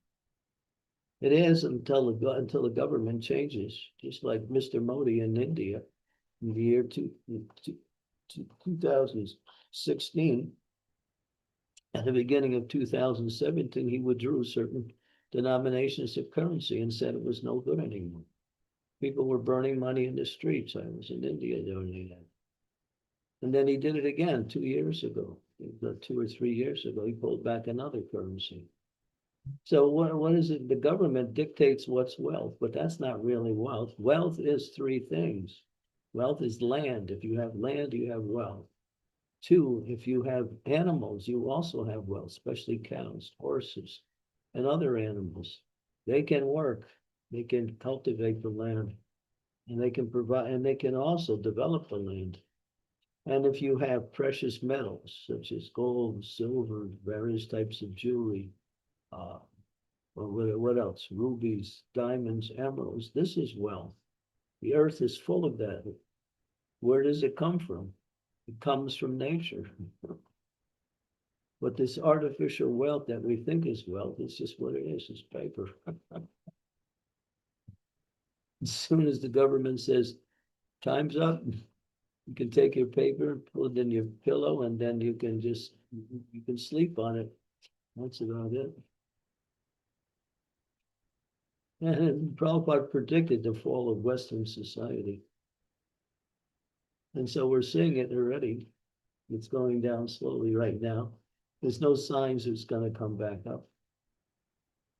It is until the government changes, just like Mr. Modi in India in the year 2016. At the beginning of 2017, he withdrew certain denominations of currency and said it was no good anymore. People were burning money in the streets. I was in India doing that. And then he did it again 2 years ago, 2 or 3 years ago. He pulled back another currency. So what is it? The government dictates what's wealth, but that's not really wealth. Wealth is 3 things. Wealth is land. If you have land, you have wealth. 2, if you have animals, you also have wealth, especially cows, horses, and other animals. They can work. They can cultivate the land, and they can provide, and they can also develop the land. And if you have precious metals, such as gold, silver, various types of jewelry, or what else? Rubies, diamonds, emeralds. This is wealth. The earth is full of that. Where does it come from? It comes from nature. But this artificial wealth that we think is wealth, it's just what it is, it's paper. As soon as the government says, time's up, you can take your paper, pull it in your pillow, and then you can sleep on it. That's about it. And Prabhupada predicted the fall of Western society. And so we're seeing it already. It's going down slowly right now. There's no signs it's going to come back up.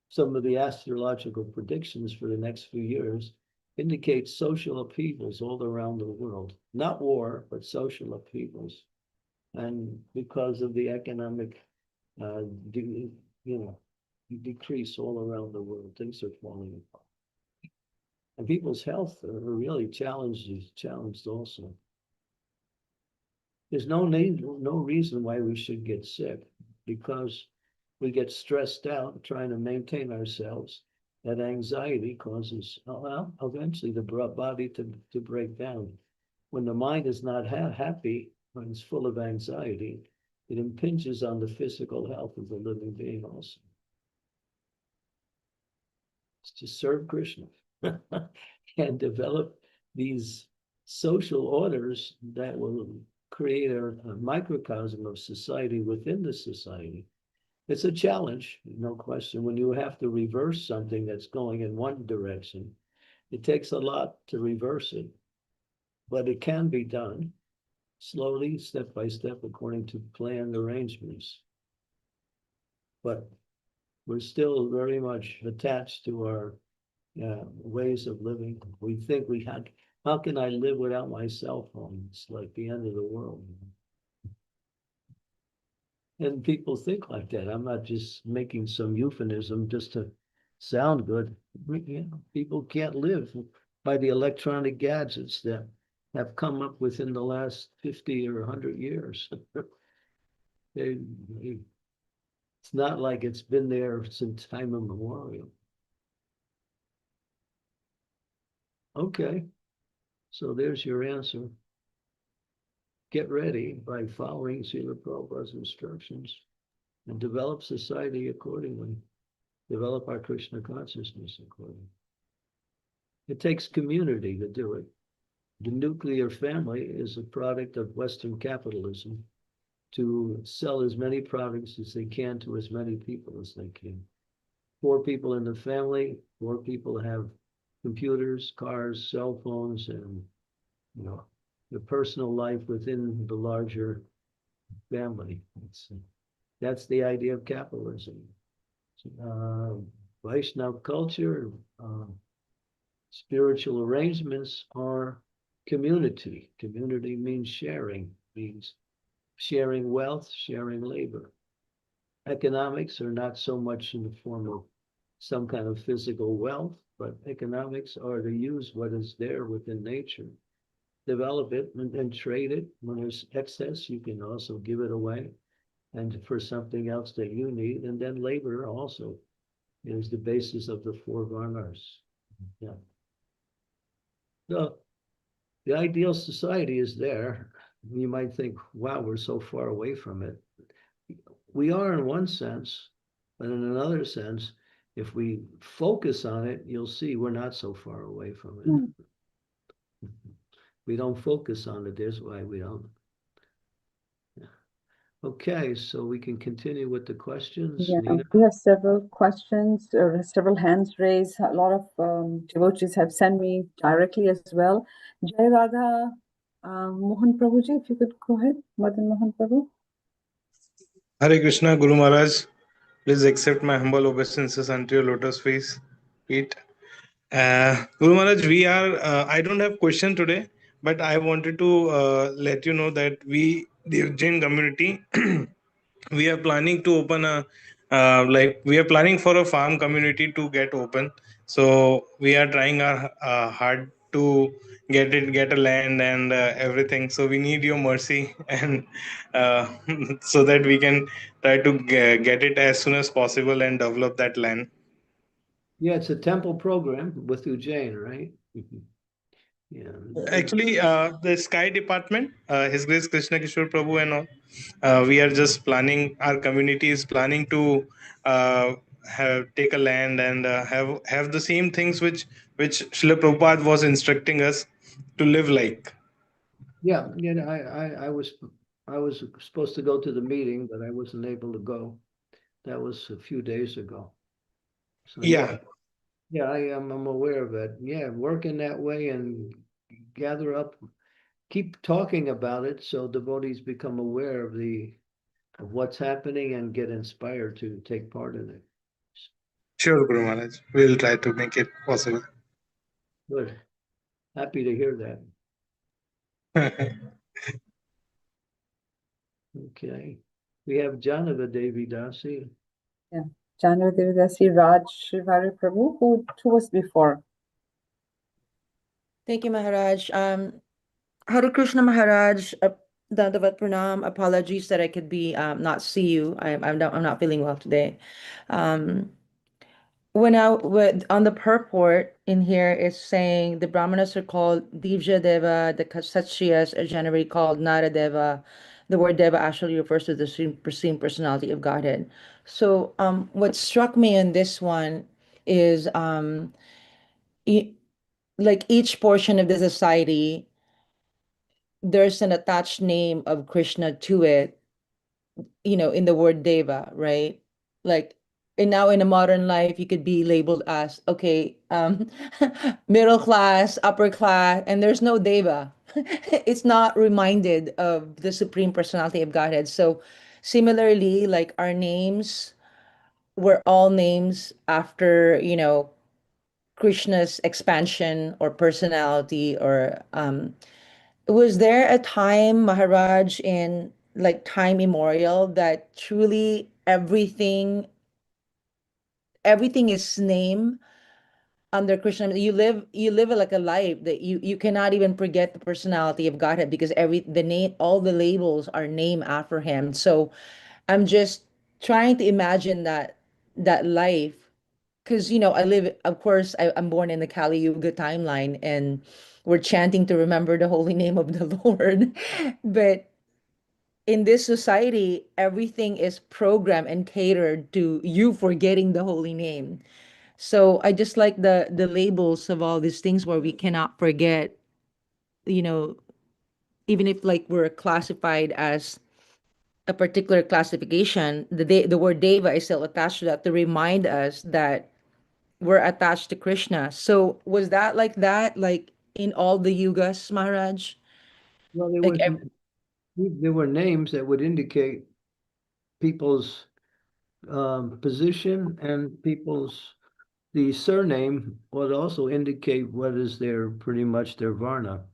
Some of the astrological predictions for the next few years indicate social upheavals all around the world. Not war, but social upheavals. And because of the economic decrease all around the world, things are falling apart. And people's health are really challenged also. There's no reason why we should get sick, because we get stressed out trying to maintain ourselves. That anxiety causes, eventually the body to break down. When the mind is not happy, when it's full of anxiety, it impinges on the physical health of the living being also. It's to serve Krishna and develop these social orders that will create a microcosm of society within the society. It's a challenge, no question. When you have to reverse something that's going in one direction, it takes a lot to reverse it, but it can be done slowly, step by step, according to planned arrangements. But we're still very much attached to our ways of living. We think how can I live without my cell phone? It's like the end of the world. And people think like that. I'm not just making some euphemism just to sound good. People can't live by the electronic gadgets that have come up within the last 50 or 100 years. It's not like it's been there since time immemorial. Okay, so there's your answer. Get ready by following Srila Prabhupada's instructions and develop society accordingly. Develop our Krishna consciousness accordingly. It takes community to do it. The nuclear family is a product of Western capitalism to sell as many products as they can to as many people as they can. 4 people in the family, 4 people have computers, cars, cell phones, and the personal life within the larger family. That's the idea of capitalism. Vaishnava culture, spiritual arrangements are community. Community means sharing wealth, sharing labor. Economics are not so much in the form of some kind of physical wealth, but economics are to use what is there within nature, develop it, and then trade it. When there's excess, you can also give it away and for something else that you need. And then labor also is the basis of the 4 varnas. Yeah. So the ideal society is there. You might think, wow, we're so far away from it. We are in one sense, but in another sense, if we focus on it, you'll see we're not so far away from it. We don't focus on it, there's why we don't. Okay, so we can continue with the questions. Yeah, Nina? we have several questions, several hands raised. A lot of devotees have sent me directly as well. Jai Radha Mohan Prabhuji, if you could go ahead, Madan Mohan Prabhu. Hare Krishna, Guru Maharaj. Please accept my humble obeisances unto your lotus feet. Guru Maharaj, I don't have question today, but I wanted to let you know that the Jain community, we are planning to open we are planning for a farm community to get open. So we are trying our hard to get a land and everything. So we need your mercy and so that we can try to get it as soon as possible and develop that land. Yeah, it's a temple program with Ujjain, right? Yeah. Actually, the Sky Department, His Grace Krishna Kishore Prabhu and all, we are just planning. Our community is planning to take a land and have the same things which Srila Prabhupada was instructing us to live like. Yeah, I was supposed to go to the meeting, but I wasn't able to go. That was a few days ago. So Yeah. yeah, I'm aware of it. Yeah, work in that way and gather up, keep talking about it so devotees become aware of what's happening and get inspired to take part in it. Sure, Guru Maharaj. We'll try to make it possible. Good. Happy to hear that. Okay. We have Janava Devi Dasi. Yeah. Janava Devi Dasi, Raj Shivari Prabhu, who was before? Thank you, Maharaj. Hare Krishna Maharaj, Dandavat Pranam. Apologies that I could be not see you. I'm not feeling well today. When on the purport in here, it's saying the Brahmanas are called Divya Deva, the Kshatriyas are generally called Nara Deva. The word Deva actually refers to the supreme personality of Godhead. So what struck me in this one is like each portion of the society, there's an attached name of Krishna to it, in the word Deva, right? Like, and now in a modern life, you could be labeled as, okay, middle class, upper class, and there's no Deva. It's not reminded of the Supreme Personality of Godhead. So similarly, like our names were all names after, Krishna's expansion or personality or was there a time, Maharaj, in like time immemorial that truly everything is name under Krishna? You live like a life that you cannot even forget the personality of Godhead because the name, all the labels are named after him. So I'm just trying to imagine that life because I live, of course, I'm born in the Kali Yuga timeline, and we're chanting to remember the holy name of the Lord. But in this society, everything is programmed and catered to you forgetting the holy name. So I just like the labels of all these things where we cannot forget, you know, even if like we're classified as a particular classification, the word Deva is still attached to that to remind us that were attached to Krishna. So was that like that, like in all the yugas, Maharaj? Well, Like, there were names that would indicate people's position and the surname would also indicate what is pretty much their varna,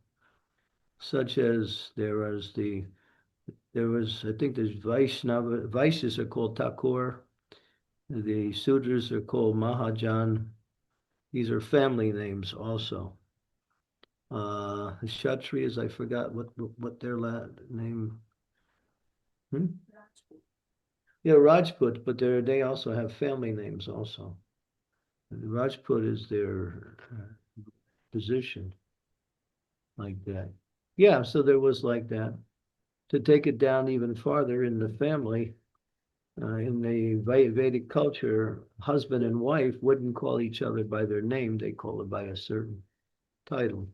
such as there was, I think there's Vaishnava, Vaishyas are called Thakur, the Sudras are called Mahajan. These are family names also. The Kshatriyas, I forgot what their name. Yeah, Rajput, but they also have family names also. And Rajput is their position like that. Yeah, so there was like that. To take it down even farther in the family, in the Vedic culture, husband and wife wouldn't call each other by their name, they call it by a certain title.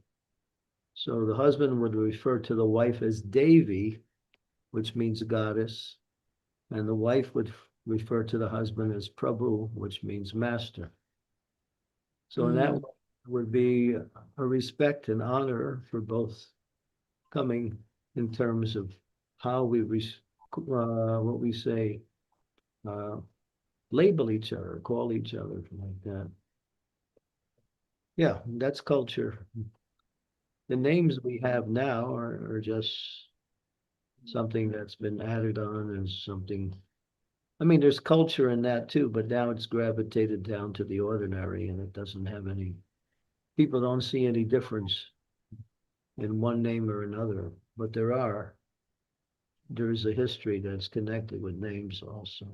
So the husband would refer to the wife as Devi, which means goddess, and the wife would refer to the husband as Prabhu, which means master. So in that would be a respect and honor for both coming in terms of how what we say, label each other, call each other like that. Yeah, that's culture. The names we have now are just something that's been added on as something. I mean, there's culture in that too, but now it's gravitated down to the ordinary and it doesn't have any, people don't see any difference in one name or another, but there's a history that's connected with names also.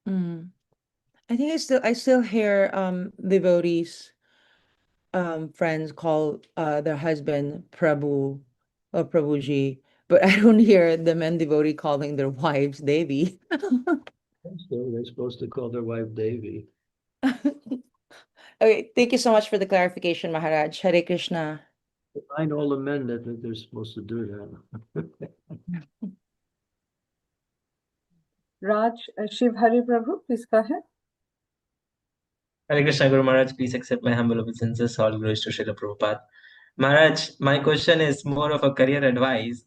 I think I still hear devotees friends call their husband Prabhu or Prabhuji, but I don't hear the men devotee calling their wives Devi. So they're supposed to call their wife Devi. Okay, thank you so much for the clarification, Maharaj. Hare Krishna. Remind all the men that they're supposed to do that. Raj, Shiv Hari Prabhu, please go ahead. Hare Krishna Guru Maharaj, please accept my humble obeisances. All glories to Srila Prabhupada. Maharaj, my question is more of a career advice.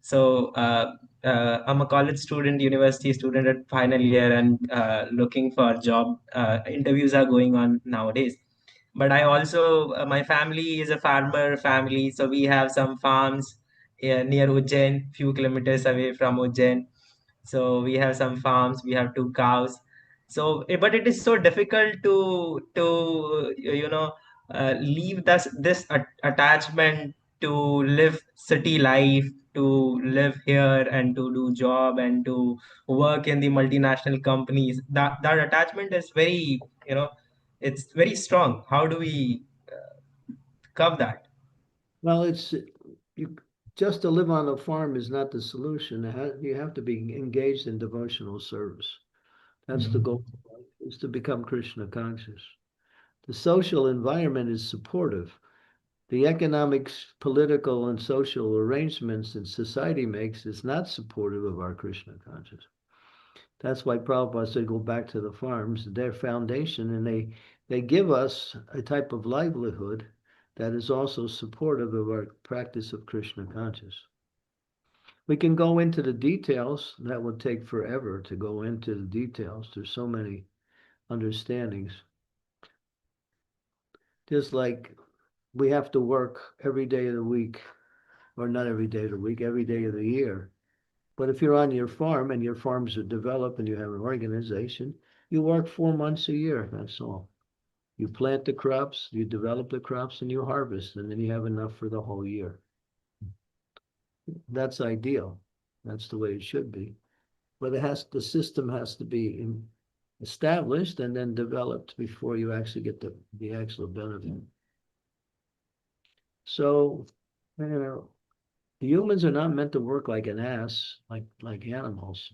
So, I'm a college student, university student at final year, and looking for a job. Interviews are going on nowadays. But I also, my family is a farmer family, so we have some farms near Ujjain, few kilometers away from Ujjain. So we have some farms, we have 2 cows. So, but it is so difficult to leave this attachment to live city life, to live here and to do job and to work in the multinational companies. That attachment is very, it's very strong. How do we curb that? Well, it's you just to live on a farm is not the solution. You have to be engaged in devotional service. That's the goal of life, is to become Krishna conscious. The social environment is supportive. The economics, political, and social arrangements that society makes is not supportive of our Krishna consciousness. That's why Prabhupada said go back to the farms, their foundation, and they give us a type of livelihood that is also supportive of our practice of Krishna consciousness. We can go into the details. That would take forever to go into the details. There's so many understandings. Just like we have to work every day of the week, or not every day of the week, every day of the year. But if you're on your farm and your farms are developed and you have an organization, you work 4 months a year, that's all. You plant the crops, you develop the crops, and you harvest, and then you have enough for the whole year. That's ideal. That's the way it should be. But the system has to be established and then developed before you actually get the actual benefit. So, humans are not meant to work like an ass, like animals.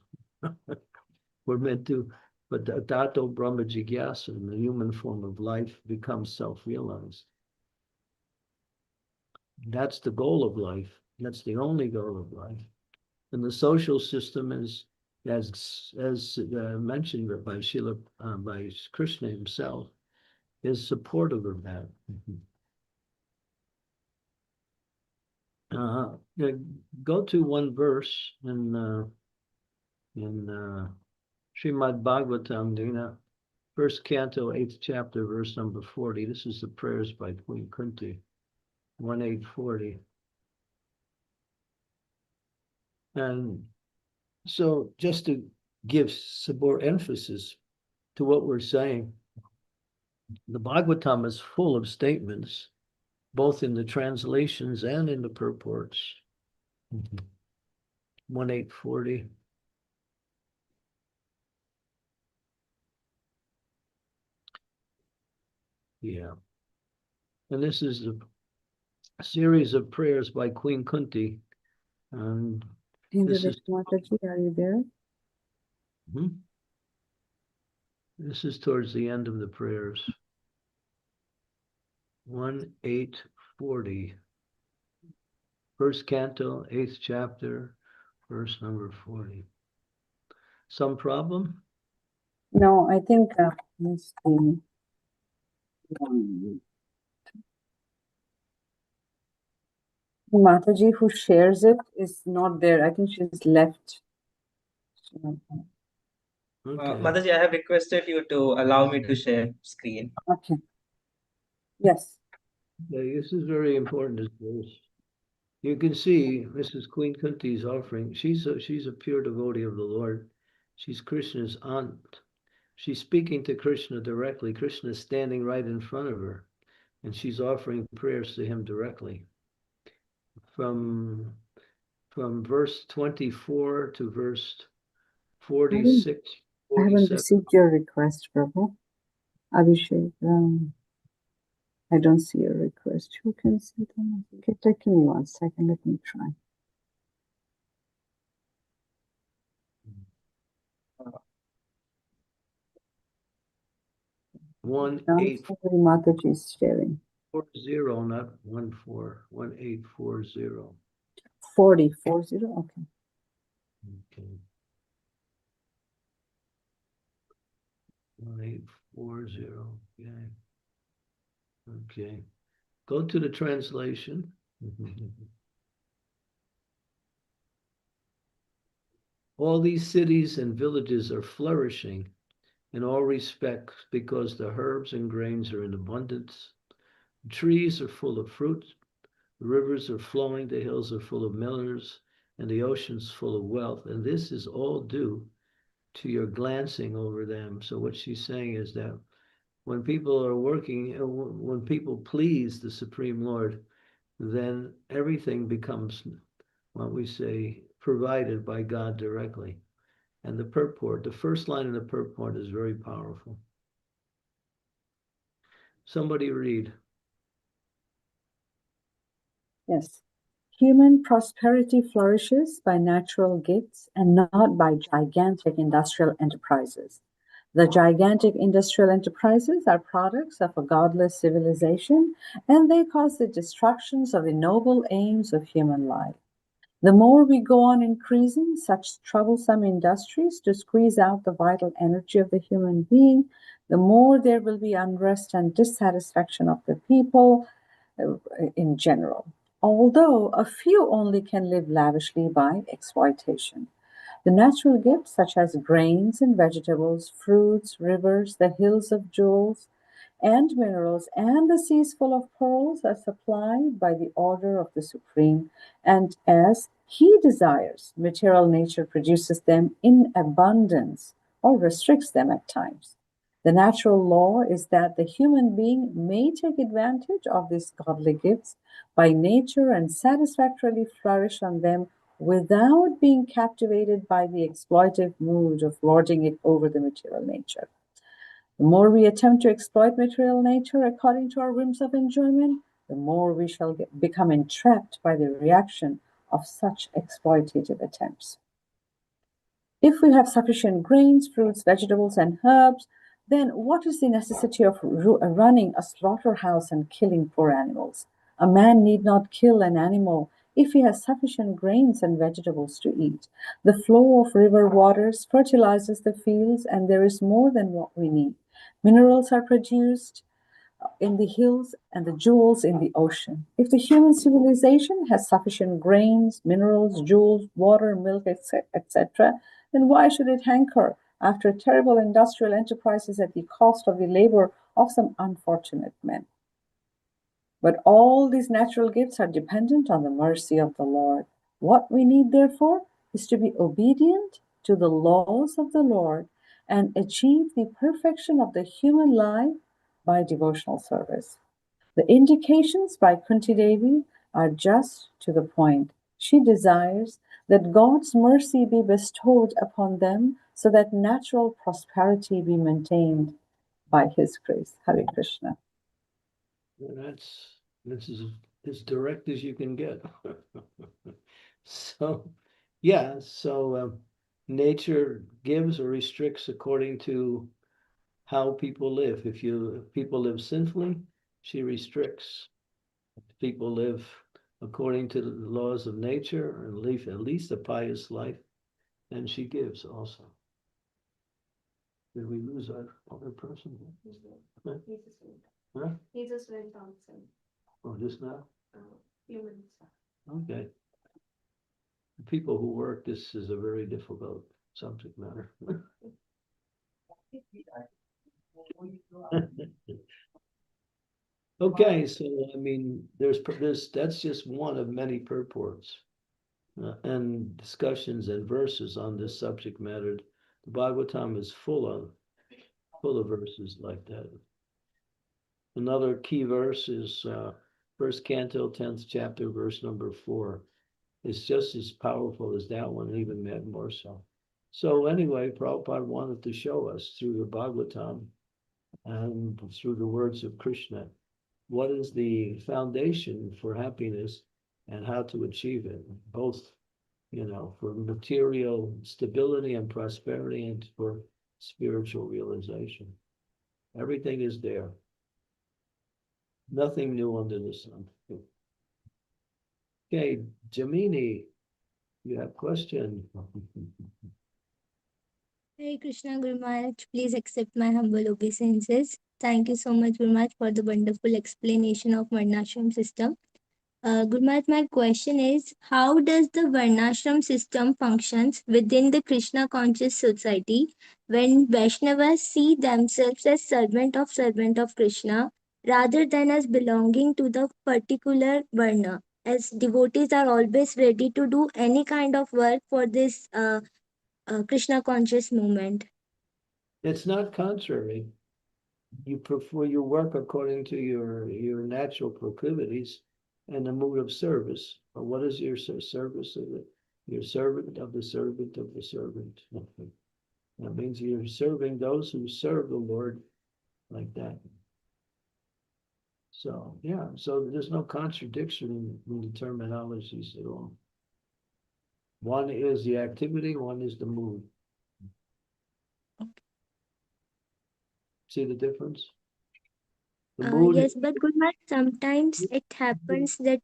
We're meant to, but the Dato Brahma Jigyasa, in the human form of life, becomes self-realized. That's the goal of life. That's the only goal of life. And the social system is, as mentioned by by Krishna himself, is supportive of that. Go to one verse in Srimad Bhagavatam, first canto, 8th chapter, verse number 40. This is the prayers by Queen Kunti, 1840. And so just to give some more emphasis to what we're saying, the Bhagavatam is full of statements, both in the translations and in the purports. 1840. Yeah. And this is a series of prayers by Queen Kunti. And this is, Mataji, are you there? This is towards the end of the prayers. 1840. First canto, 8th chapter, verse number 40. Some problem? No, I think let's see. Mataji, who shares it, is not there. I think she's left. Okay. Mataji, I have requested you to allow me to share screen. Okay. Yes. Okay, this is very important. This verse. You can see this is Queen Kunti's offering. She's a pure devotee of the Lord. She's Krishna's aunt. She's speaking to Krishna directly. Krishna is standing right in front of her, and she's offering prayers to him directly. From verse 24 to verse 46, I haven't 47. received your request, Prabhu. Abhishek. I don't see a request. Who can see them? Okay, give me 1 second. Let me try. Mataji is sharing. 40, not 14. 1840. 40. Okay. Okay. 1840. Okay. Okay. Go to the translation. All these cities and villages are flourishing in all respects because the herbs and grains are in abundance. The trees are full of fruit. The rivers are flowing. The hills are full of millers, and the oceans full of wealth. And this is all due to your glancing over them. So what she's saying is that when people are working, when people please the Supreme Lord, then everything becomes, what we say, provided by God directly. And the purport, the first line in the purport is very powerful. Somebody read. Yes. Human prosperity flourishes by natural gifts and not by gigantic industrial enterprises. The gigantic industrial enterprises are products of a godless civilization, and they cause the destructions of the noble aims of human life. The more we go on increasing such troublesome industries to squeeze out the vital energy of the human being, the more there will be unrest and dissatisfaction of the people in general. Although a few only can live lavishly by exploitation. The natural gifts, such as grains and vegetables, fruits, rivers, the hills of jewels and minerals, and the seas full of pearls, are supplied by the order of the Supreme, and as He desires, material nature produces them in abundance or restricts them at times. The natural law is that the human being may take advantage of these godly gifts by nature and satisfactorily flourish on them without being captivated by the exploitive mood of lording it over the material nature. The more we attempt to exploit material nature according to our whims of enjoyment, the more we shall become entrapped by the reaction of such exploitative attempts. If we have sufficient grains, fruits, vegetables, and herbs, then what is the necessity of running a slaughterhouse and killing poor animals? A man need not kill an animal if he has sufficient grains and vegetables to eat. The flow of river waters fertilizes the fields, and there is more than what we need. Minerals are produced in the hills and the jewels in the ocean. If the human civilization has sufficient grains, minerals, jewels, water, milk, etc., then why should it hanker after terrible industrial enterprises at the cost of the labor of some unfortunate men? But all these natural gifts are dependent on the mercy of the Lord. What we need, therefore, is to be obedient to the laws of the Lord and achieve the perfection of the human life by devotional service. The indications by Kunti Devi are just to the point. She desires that God's mercy be bestowed upon them so that natural prosperity be maintained by His grace. Hare Krishna. That's as direct as you can get. So, yeah, so nature gives or restricts according to how people live. If people live sinfully, she restricts. If people live according to the laws of nature and live at least a pious life, then she gives also. Did we lose our other person? Huh? He just went on some Oh, just now? few minutes. Okay. The people who work, this is a very difficult subject matter. Okay, so I mean, there's that's just one of many purports and discussions and verses on this subject matter. The Bhagavatam is full of verses like that. Another key verse is first canto, 10th chapter, verse number 4. It's just as powerful as that one, even more so. So anyway, Prabhupada wanted to show us through the Bhagavatam and through the words of Krishna what is the foundation for happiness and how to achieve it, both, for material stability and prosperity and for spiritual realization. Everything is there. Nothing new under the sun. Okay, Jamini, you have question. Hare Krishna Guru Maharaj, please accept my humble obeisances. Thank you so much, Guru Maharaj, for the wonderful explanation of Varnashram system. Guru Maharaj, my question is, how does the Varnashram system functions within the Krishna conscious society when Vaishnavas see themselves as servant of Krishna rather than as belonging to the particular Varna? As devotees are always ready to do any kind of work for this Krishna conscious movement. It's not contrary. You prefer your work according to your natural proclivities and the mood of service. Or what is your service of it? You're servant of the servant of the servant. That means you're serving those who serve the Lord like that. So yeah, so there's no contradiction in the terminologies at all. One is the activity, one is the mood. See the difference? The mood. Yes, but Guru Maharaj, sometimes it happens that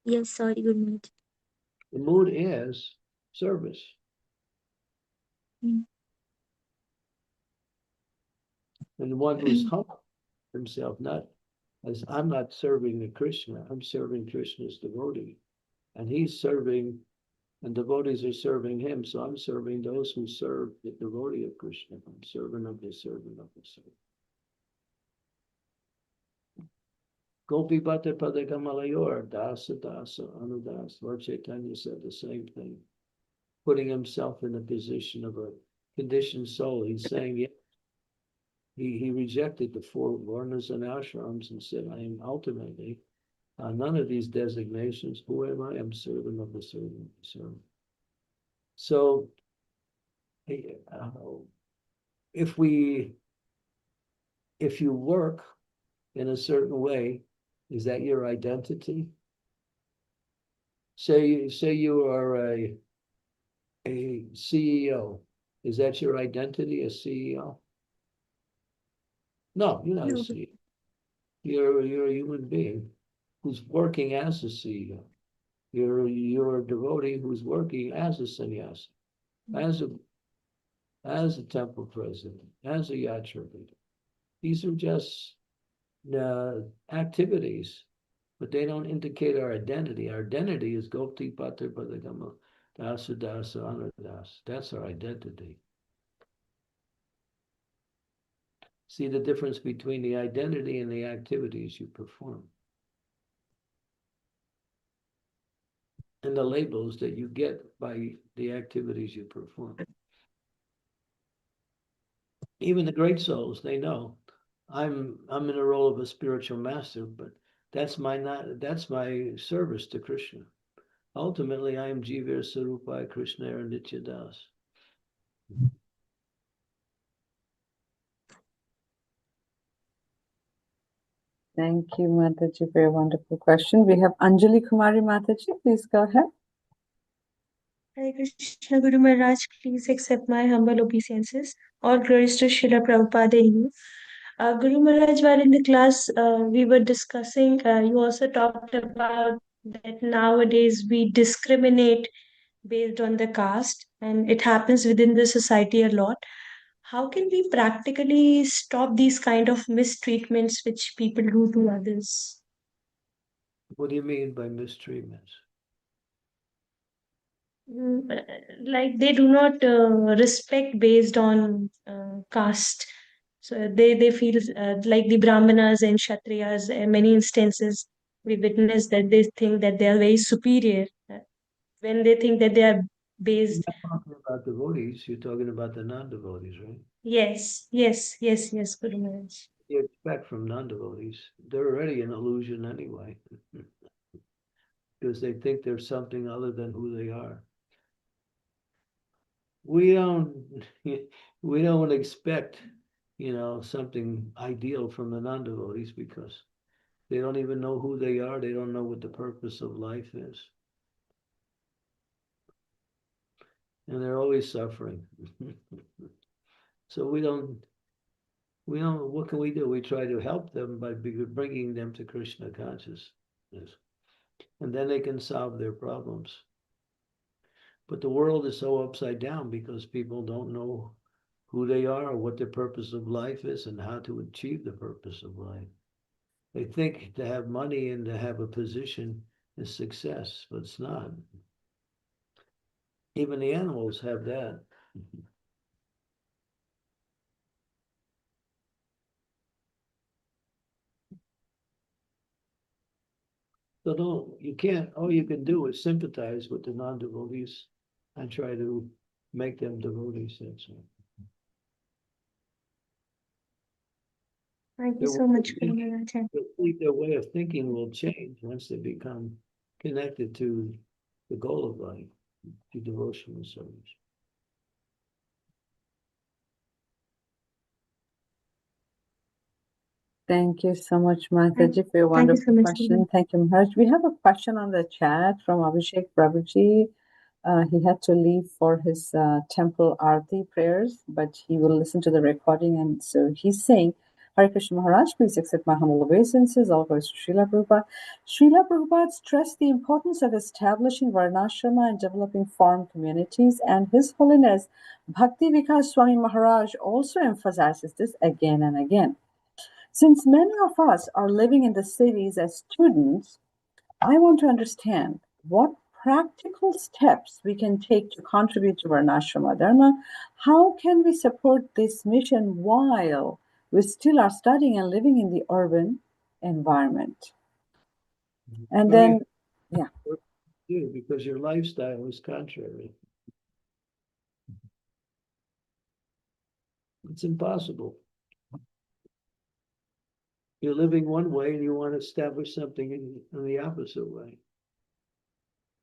yes, sorry, Guru Maharaj. The mood is service. Mm. And the one who's humble himself, not as I'm not serving the Krishna, I'm serving Krishna's devotee. And he's serving, and devotees are serving him. So I'm serving those who serve the devotee of Krishna. I'm servant of the servant of the servant. Gopi Bhatta Padakamalayur, Dasa Dasa, Anudas. Lord Chaitanya said the same thing. Putting himself in the position of a conditioned soul. He's saying, yeah, he rejected the four varnas and ashrams and said, I am ultimately none of these designations. Who am I? I'm servant of the servant of the servant. So if you work in a certain way, is that your identity? Say you are a CEO. Is that your identity, a CEO? No, you're not a CEO. You're a human being who's working as a CEO. You're a devotee who's working as a sannyasi, as a temple president, as a yatra leader. These are just activities, but they don't indicate our identity. Our identity is Gopti Patra Padagama Dasa Dasa Anadas. That's our identity. See the difference between the identity and the activities you perform. And the labels that you get by the activities you perform. Even the great souls, they know I'm in the role of a spiritual master, but that's my service to Krishna. Ultimately, I am Jiva Sarupa Krishna and Nityadas. Thank you, Mataji, for your wonderful question. We have Anjali Kumari Mataji. Please go ahead. Hare Krishna Guru Maharaj, please accept my humble obeisances. All glories to Srila Prabhupada and you. Guru Maharaj, while in the class we were discussing, you also talked about that nowadays we discriminate based on the caste, and it happens within the society a lot. How can we practically stop these kind of mistreatments which people do to others? What do you mean by mistreatments? Like they do not respect based on caste. So they feel like the Brahmanas and Kshatriyas, in many instances, we witness that they think that they are very superior when they think that they are based. You're not talking about devotees, you're talking about the non-devotees, right? Yes, Guru Maharaj. You expect from non-devotees. They're already an illusion anyway. Because they think they're something other than who they are. We don't expect, something ideal from the non-devotees because They don't even know who they are. They don't know what the purpose of life is. And they're always suffering. So what can we do? We try to help them by bringing them to Krishna consciousness. And then they can solve their problems. But the world is so upside down because people don't know who they are or what the purpose of life is and how to achieve the purpose of life. They think to have money and to have a position is success, but it's not. Even the animals have that. So all you can do is sympathize with the non-devotees and try to make them devotees. That's all. Thank you so much, Guru Maharaj. Their way of thinking will change once they become connected to the goal of life, to devotional service. Thank you so much, Mataji, for your Thank you so wonderful much, question. Thank you, Maharaj. We have a question on the chat from Abhishek Prabhuji. He had to leave for his temple arti prayers, but he will listen to the recording. And so he's saying, Hare Krishna Maharaj, please accept my humble obeisances. All goes to Srila Prabhupada. Srila Prabhupada stressed the importance of establishing Varnashrama and developing farm communities, and His Holiness Bhakti Vikas Swami Maharaj also emphasizes this again and again. Since many of us are living in the cities as students, I want to understand what practical steps we can take to contribute to Varnashrama Dharma. How can we support this mission while we still are studying and living in the urban environment? And then, yeah. Because your lifestyle is contrary. It's impossible. You're living one way and you want to establish something in the opposite way.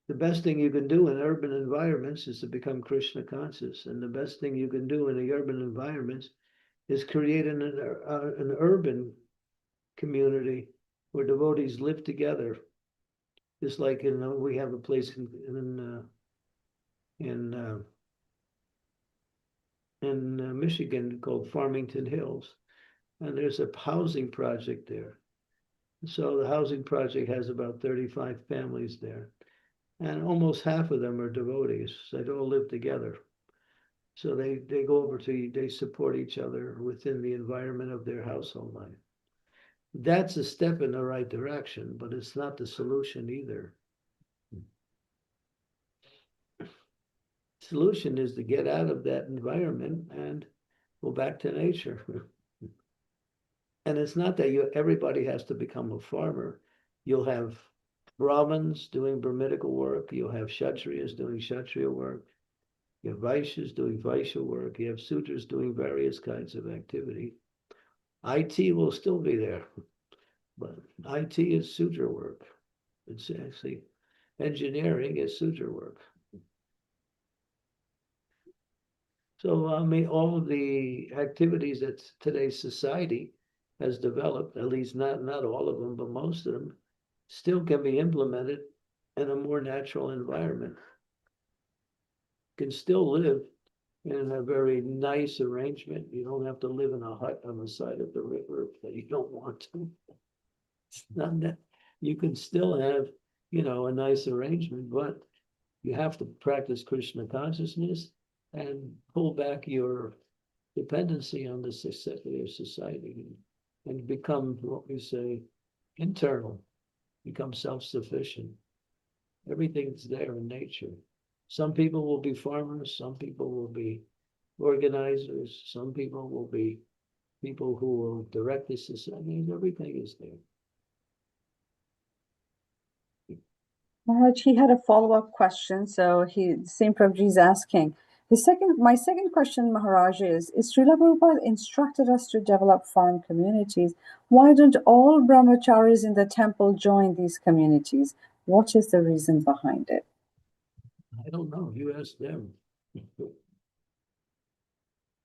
The best thing you can do in urban environments is to become Krishna conscious. And the best thing you can do in the urban environments is create an urban community where devotees live together. Just like we have a place in Michigan called Farmington Hills. And there's a housing project there. So the housing project has about 35 families there. And almost half of them are devotees. So they all live together. So they go over they support each other within the environment of their household life. That's a step in the right direction, but it's not the solution either. Solution is to get out of that environment and go back to nature. And it's not that everybody has to become a farmer. You'll have Brahmins doing Brahminical work. You'll have Kshatriyas doing Kshatriya work. You have Vaishyas doing Vaishya work. You have Sudras doing various kinds of activity. IT will still be there, but IT is Sudra work. It's actually engineering is Sudra work. So, I mean, all of the activities that today's society has developed, at least not all of them, but most of them, still can be implemented in a more natural environment. Can still live in a very nice arrangement. You don't have to live in a hut on the side of the river that you don't want to. It's not that you can still have, a nice arrangement, but you have to practice Krishna consciousness and pull back your dependency on the secular society and become what we say internal, become self-sufficient. Everything's there in nature. Some people will be farmers, some people will be organizers, some people will be people who will direct the society. Everything is there. Maharaj, he had a follow-up question. So same Prabhuji is asking. My second question, Maharaj, is Srila Prabhupada instructed us to develop farm communities. Why don't all brahmacharis in the temple join these communities? What is the reason behind it? I don't know. You ask them.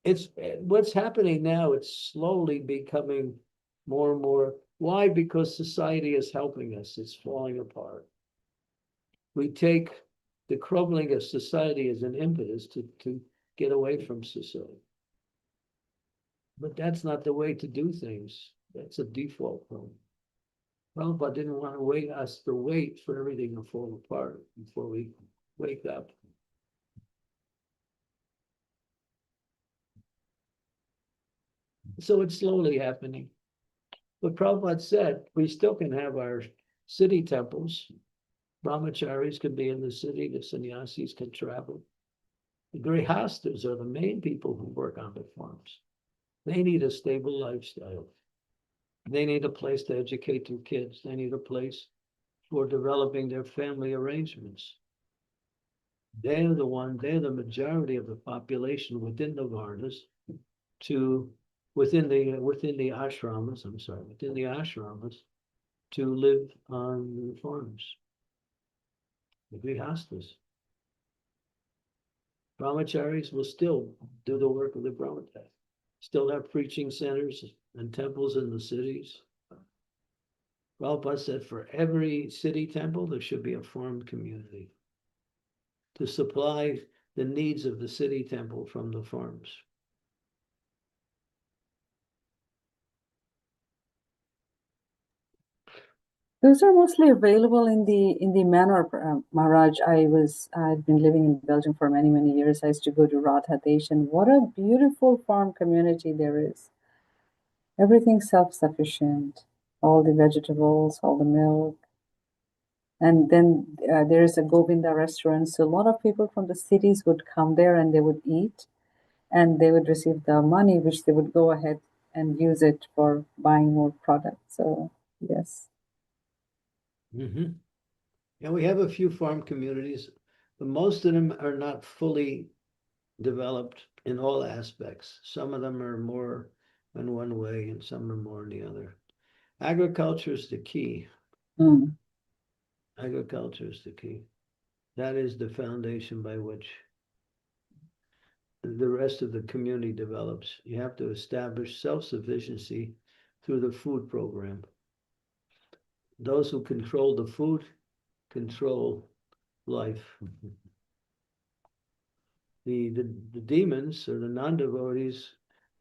It's what's happening now. It's slowly becoming more and more Why? Because society is helping us. It's falling apart. We take the crumbling of society as an impetus to get away from society. But that's not the way to do things. That's a default problem. Prabhupada didn't want to wait us to wait for everything to fall apart before we wake up. So it's slowly happening. But Prabhupada said we still can have our city temples. Brahmacharis can be in the city, the sannyasis can travel. The grihastas are the main people who work on the farms. They need a stable lifestyle. They need a place to educate their kids. They need a place for developing their family arrangements. They're the majority of the population within the Varnas within the ashramas to live on the farms. The grihastas. Brahmacharis will still do the work of the brahmacharis. Still have preaching centers and temples in the cities. Prabhupada said for every city temple, there should be a farm community to supply the needs of the city temple from the farms. Those are mostly available in the manor, Maharaj. I've been living in Belgium for many years. I used to go to Radha Desh, and what a beautiful farm community there is. Everything self-sufficient, all the vegetables, all the milk. And then there is a Govinda restaurant. So a lot of people from the cities would come there and they would eat, and they would receive the money, which they would go ahead and use it for buying more products. So yes. Mm-hmm. Yeah, we have a few farm communities, but most of them are not fully developed in all aspects. Some of them are more in one way and some are more in the other. Agriculture is the key. Mm. Agriculture is the key. That is the foundation by which the rest of the community develops. You have to establish self-sufficiency through the food program. Those who control the food control life. The demons or the non-devotees,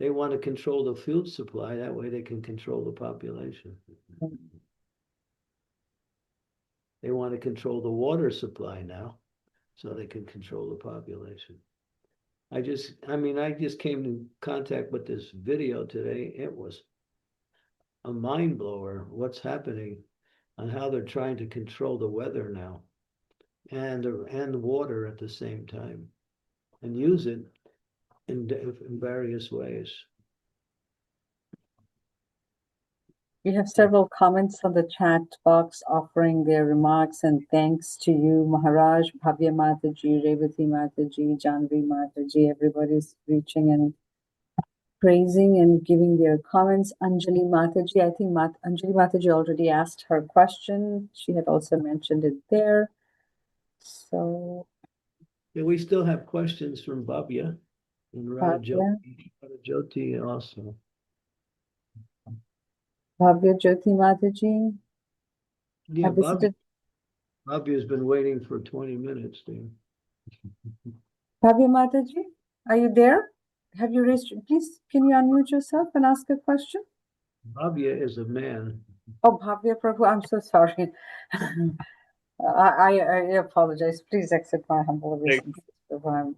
they want to control the food supply. That way they can control the population. They want to control the water supply now, so they can control the population. I just came in contact with this video today. It was a mind blower what's happening on how they're trying to control the weather now and the water at the same time and use it in various ways. We have several comments on the chat box offering their remarks and thanks to you, Maharaj, Bhavya Mataji, Revati Mataji, Janvi Mataji. Everybody's reaching and praising and giving their comments. Anjali Mataji, I think Anjali Mataji already asked her question. She had also mentioned it there. So yeah, we still have questions from Bhavya and Rajoti also. Bhavya Jyoti Mataji. Yeah, Bhavya has been waiting for 20 minutes there. Bhavya Mataji, are you there? Have you raised? Please, can you unmute yourself and ask a question? Bhavya is a man. Oh, Bhavya Prabhu, I'm so sorry. I apologize. Please accept my humble obeisances.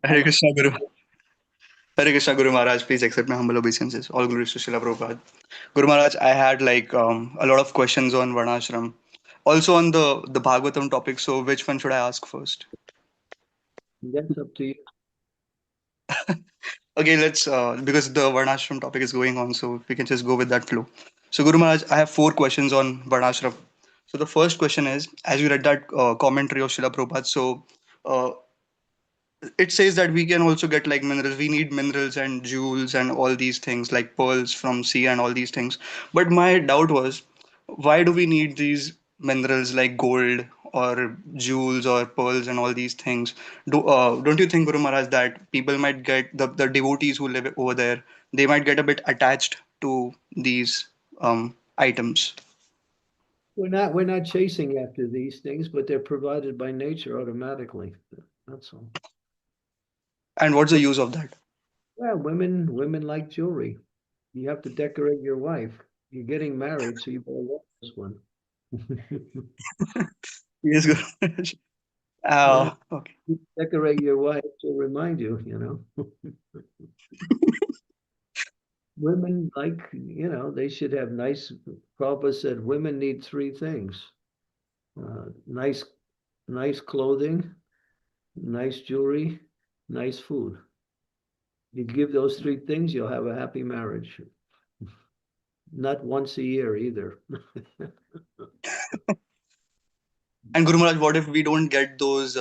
Hare Krishna Guru. Hare Krishna Guru Maharaj, please accept my humble obeisances. All glories to Srila Prabhupada. Guru Maharaj, I had a lot of questions on Varnashram. Also on the Bhagavatam topic, so which one should I ask first? That's up to you. Okay, let's because the Varnashram topic is going on, so we can just go with that flow. So Guru Maharaj, I have 4 questions on Varnashram. So the first question is, as you read that commentary of Srila Prabhupada, so it says that we can also get like minerals. We need minerals and jewels and all these things like pearls from sea and all these things. But my doubt was, why do we need these minerals like gold or jewels or pearls and all these things? Don't you think, Guru Maharaj, that people might get the devotees who live over there, they might get a bit attached to these items? We're not chasing after these things, but they're provided by nature automatically. That's all. And what's the use of that? Well, women like jewelry. You have to decorate your wife. You're getting married, so you better love this one. Yes, Guru Maharaj. Yeah. Okay. You decorate your wife to remind you, you know. Women like, you know, they should have nice, Prabhupada said women need three things. Nice clothing, nice jewelry, nice food. You give those three things, you'll have a happy marriage. Not once a year either. And Guru Maharaj, what if we don't get those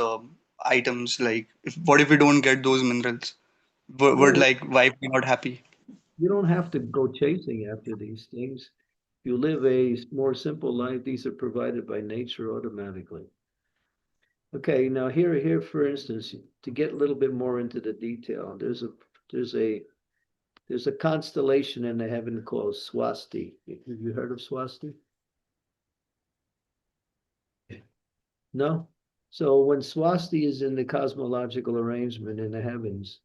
items? Like, what if we don't get those minerals? Would Well, like wife be not happy? you don't have to go chasing after these things. If you live a more simple life, these are provided by nature automatically. Okay, now here, for instance, to get a little bit more into the detail, there's a constellation in the heaven called Swasti. Have you heard of Swasti? No? So when Swasti is in the cosmological arrangement in the heavens,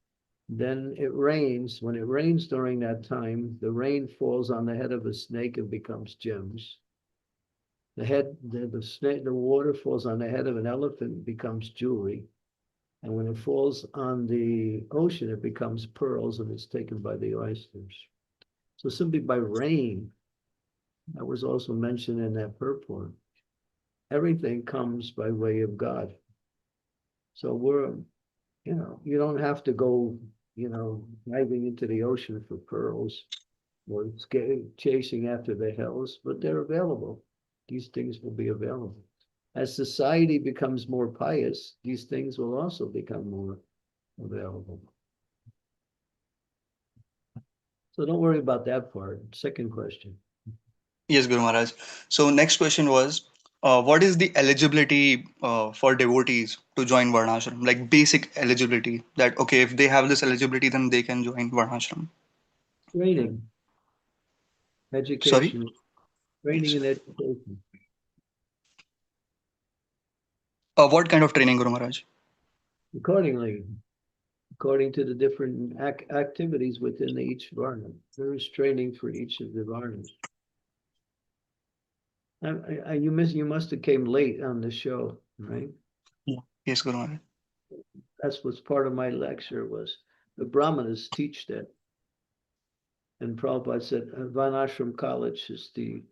then it rains. When it rains during that time, the rain falls on the head of a snake and becomes gems. The snake, the water falls on the head of an elephant and becomes jewelry. And when it falls on the ocean, it becomes pearls and it's taken by the oysters. So simply by rain, that was also mentioned in that purport. Everything comes by way of God. So you don't have to go, diving into the ocean for pearls or chasing after the hells, but they're available. These things will be available. As society becomes more pious, these things will also become more available. So don't worry about that part. Second question. Yes, Guru Maharaj. So next question was, what is the eligibility for devotees to join Varnashram? Like basic eligibility that, okay, if they have this eligibility, then they can join Varnashram. Training, Sorry? education, training and education. What kind of training, Guru Maharaj? According to the different activities within each Varna. There is training for each of the Varnas. You must have came late on the show, right? Yeah. Yes, Guru Maharaj. That's what's part of my lecture was the Brahmanas teach that. And Prabhupada said Varnashram College is the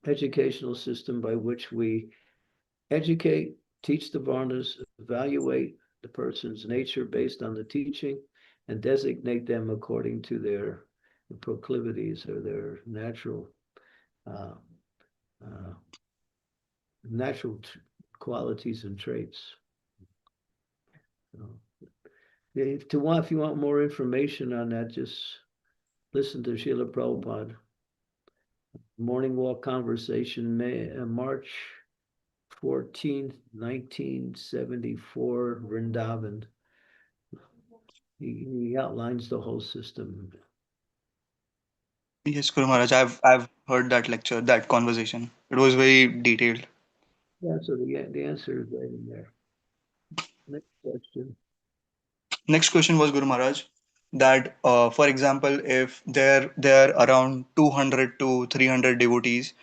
educational system by which we educate, teach the Varnas, evaluate the person's nature based on the teaching, and designate them according to their proclivities or their natural qualities and traits. So, if you want more information on that, just listen to Srila Prabhupada. Morning Walk Conversation, March 14th, 1974, Vrindavan. He outlines the whole system. Yes, Guru Maharaj. I've heard that lecture, that conversation. It was very detailed. Yeah, so the answer is right in there. Next question. Next question was, Guru Maharaj, that for example, if there are around 200 to 300 devotees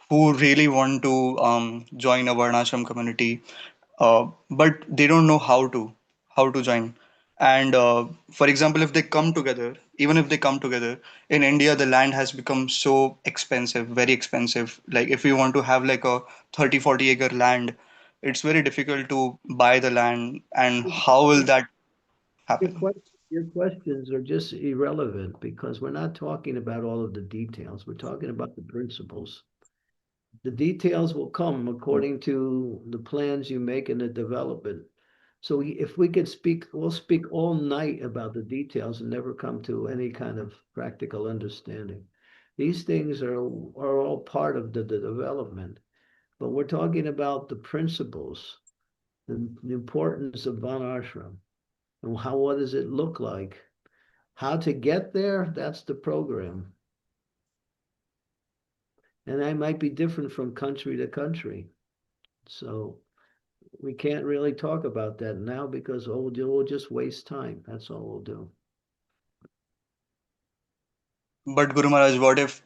who really want to join a Varnashram community, but they don't know how to join. And for example, if they come together, even if they come together in India, the land has become so expensive, very expensive. Like if we want to have like a 30-40 acre land, it's very difficult to buy the land. And how will that happen? Your questions are just irrelevant because we're not talking about all of the details. We're talking about the principles. The details will come according to the plans you make in the development. So if we could speak, we'll speak all night about the details and never come to any kind of practical understanding. These things are all part of the development, but we're talking about the principles, the importance of Van Ashram, and what does it look like? How to get there, that's the program. And that might be different from country to country. So we can't really talk about that now because we'll just waste time. That's all we'll do. But Guru Maharaj, what if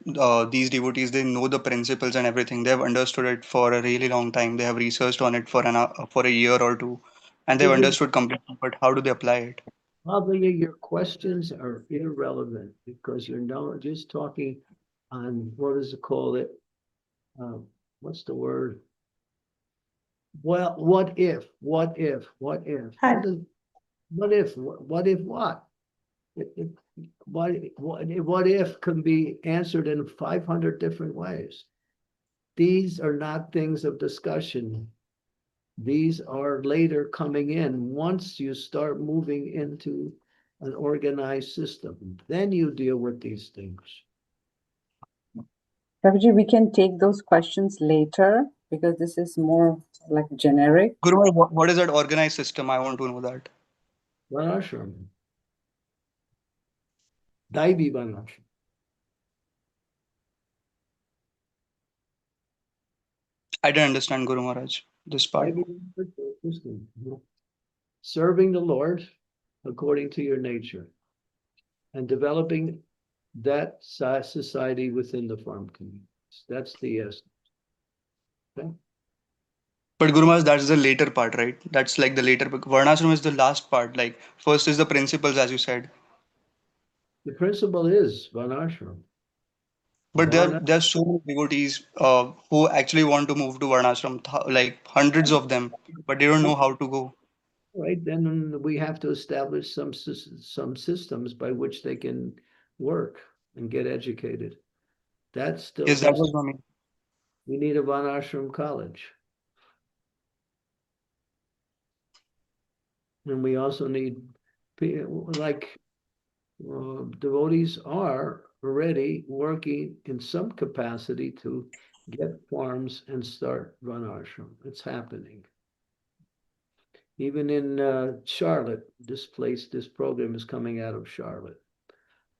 these devotees, they know the principles and everything? They have understood it for a really long time. They have researched on it for for a year or two, and they've understood completely. But how do they apply it? Probably your questions are irrelevant because you're just talking on what does it call it? What's the word? Well, what if? What if? What if? Hi. What if? What if what? What if can be answered in 500 different ways. These are not things of discussion. These are later coming in. Once you start moving into an organized system, then you deal with these things. Prabhuji, we can take those questions later because this is more like generic. Guru Maharaj, what is that organized system? I want to know that. Varnashram. Daivi Varnashram. I didn't understand, Guru Maharaj, this part. Serving the Lord according to your nature and developing that society within the farm communities. That's the essence. Okay? But Guru Maharaj, that's the later part, right? That's like the later. Varnashram is the last part. Like first is the principles, as you said. The principle is Varnashram. But there are so many devotees who actually want to move to Varnashram, like hundreds of them, but they don't know how to go. Right, then we have to establish some systems by which they can work and get educated. That's still Yes, that was my. We need a Varnashram college. And we also need, like devotees are already working in some capacity to get farms and start Varnashram. It's happening. Even in Charlotte, this program is coming out of Charlotte.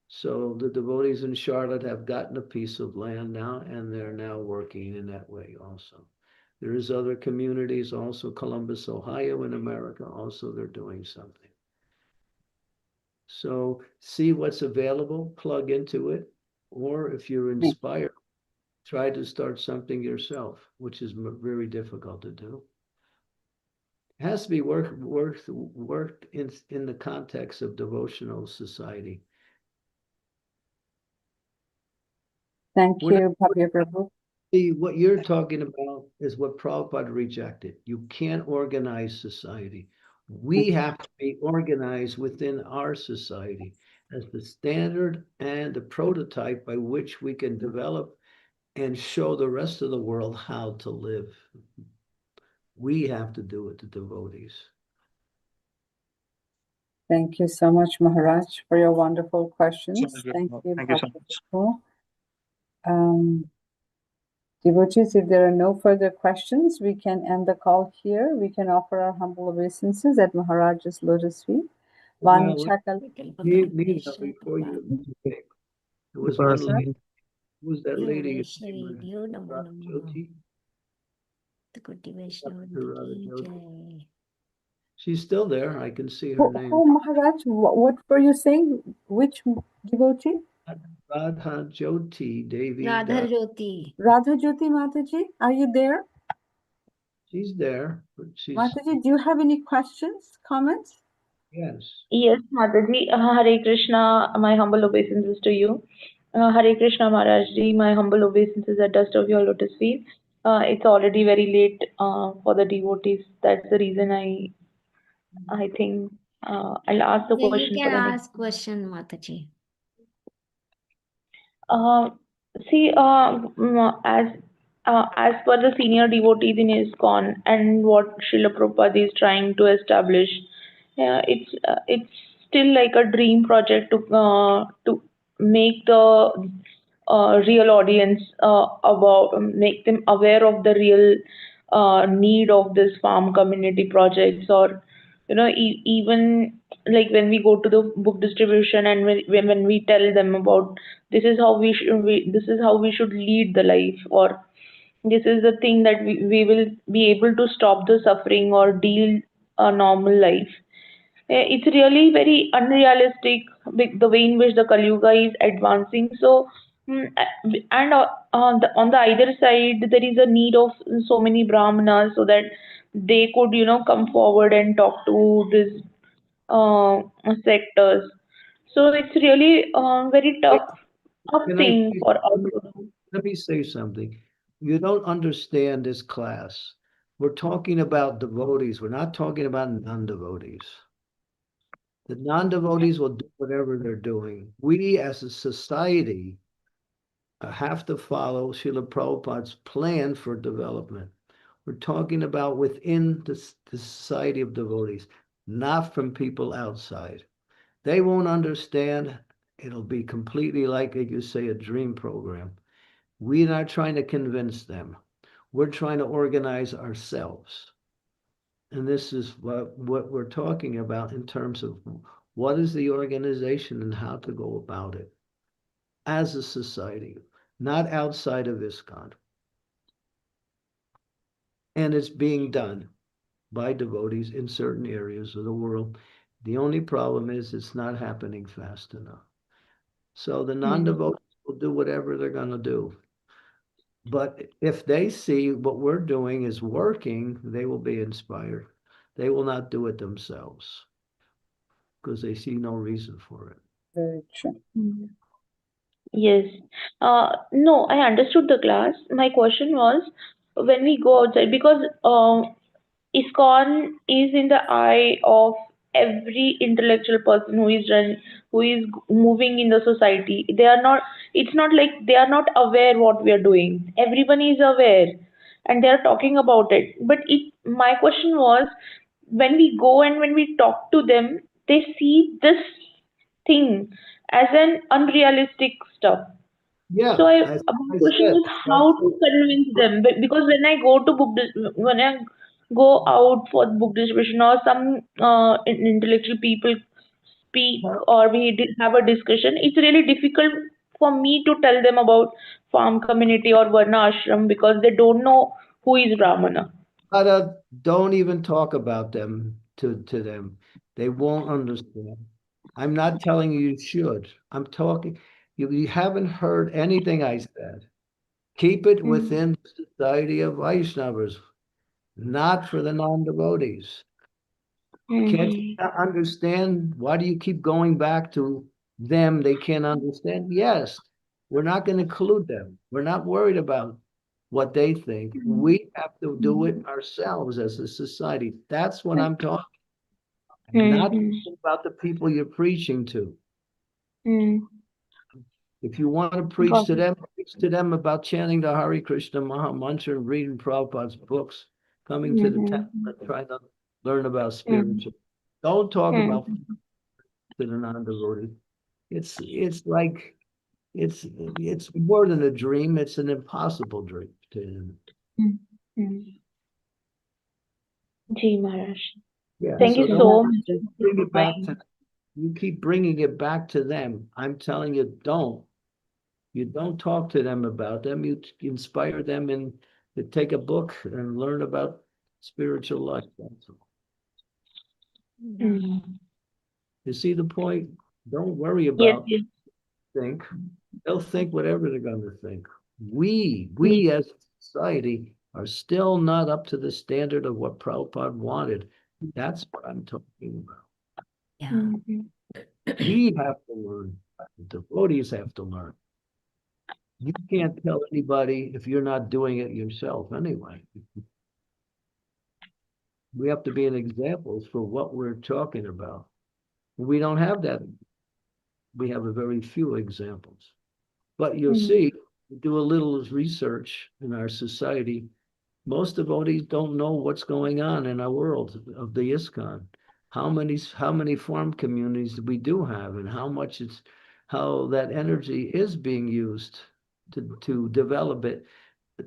So the devotees in Charlotte have gotten a piece of land now, and they're now working in that way also. There is other communities, also Columbus, Ohio in America, also they're doing something. So see what's available, plug into it, or if you're inspired, try to start something yourself, which is very difficult to do. It has to be worked in the context of devotional society. Thank you, Bhavya Prabhu. See, what you're talking about is what Prabhupada rejected. You can't organize society. We have to be organized within our society as the standard and the prototype by which we can develop and show the rest of the world how to live. We have to do it, the devotees. Thank you so much, Maharaj, for your wonderful questions. Thank you, Thank you so much. Devotees, if there are no further questions, we can end the call here. We can offer our humble obeisances at Maharaj's lotus feet. Before you, there was one lady. Who was that lady? She's still there. I can see her name. Who, Maharaj? What were you saying? Which devotee? Radha Jyoti Devi. Radha Jyoti. Radha Jyoti Mataji, are you there? She's there. But she's... Mataji, do you have any questions, comments? Yes. Yes, Mataji. Hare Krishna, my humble obeisances to you. Hare Krishna Maharaj Ji, my humble obeisances at dust of your lotus feet. It's already very late for the devotees. That's the reason I think I'll ask the question. You can ask question, Mataji. See, as per the senior devotees in ISKCON and what Srila Prabhupada is trying to establish, it's still like a dream project to make the real audience make them aware of the real need of this farm community projects, or even like when we go to the book distribution and when we tell them about this is how this is how we should lead the life, or this is the thing that we will be able to stop the suffering or deal a normal life. It's really very unrealistic the way in which the Kali Yuga is advancing. So, and on the either side, there is a need of so many brahmanas so that they could, come forward and talk to these sectors. So it's really very tough Can I thing for us. let me say something. You don't understand this class. We're talking about devotees. We're not talking about non-devotees. The non-devotees will do whatever they're doing. We as a society have to follow Srila Prabhupada's plan for development. We're talking about within the society of devotees, not from people outside. They won't understand. It'll be completely like you say, a dream program. We're not trying to convince them. We're trying to organize ourselves. And this is what we're talking about in terms of what is the organization and how to go about it as a society, not outside of ISKCON. And it's being done by devotees in certain areas of the world. The only problem is it's not happening fast enough. So the non-devotees will do whatever they're going to do. But if they see what we're doing is working, they will be inspired. They will not do it themselves because they see no reason for it. Very true. Yes. No, I understood the class. My question was when we go outside, because ISKCON is in the eye of every intellectual person who is moving in the society. They are not. It's not like they are not aware what we are doing. Everyone is aware, and they are talking about it. But my question was, when we go and when we talk to them, they see this thing as an unrealistic stuff. Yeah, So as my I question said, is how to convince them. Because when I go to when I go out for book distribution or some intellectual people speak or we have a discussion, it's really difficult for me to tell them about farm community or Varna ashram because they don't know who is Brahmana. Don't even talk about them to them. They won't understand. I'm not telling you should. I'm talking, you haven't heard anything I said. Keep it within the society of Vaishnavas, not for the non-devotees. Can't you understand? Why do you keep going back to them? They can't understand. Yes, we're not going to include them. We're not worried about what they think. We have to do it ourselves as a society. That's what I'm talking. I'm not talking about the people you're preaching to. If you want to preach to them about chanting the Hare Krishna Maha Mantra and reading Prabhupada's books, coming to the temple and trying to learn about spiritual. Don't talk about to the non-devotee. It's like it's more than a dream. It's an impossible dream to him. Ji Maharaj. Yeah. Thank you so much. Bring it back to, you keep bringing it back to them. I'm telling you, don't. You don't talk to them about them. You inspire them and you take a book and learn about spiritual life. That's all. You see the point? Don't worry about think. They'll think whatever they're going to think. We as a society are still not up to the standard of what Prabhupada wanted. That's what I'm talking about. Yeah. We have to learn. The devotees have to learn. You can't tell anybody if you're not doing it yourself anyway. We have to be an example for what we're talking about. We don't have that. We have a very few examples. But you'll see, do a little research in our society. Most devotees don't know what's going on in our world of the ISKCON. How many farm communities we do have, and how that energy is being used to develop it.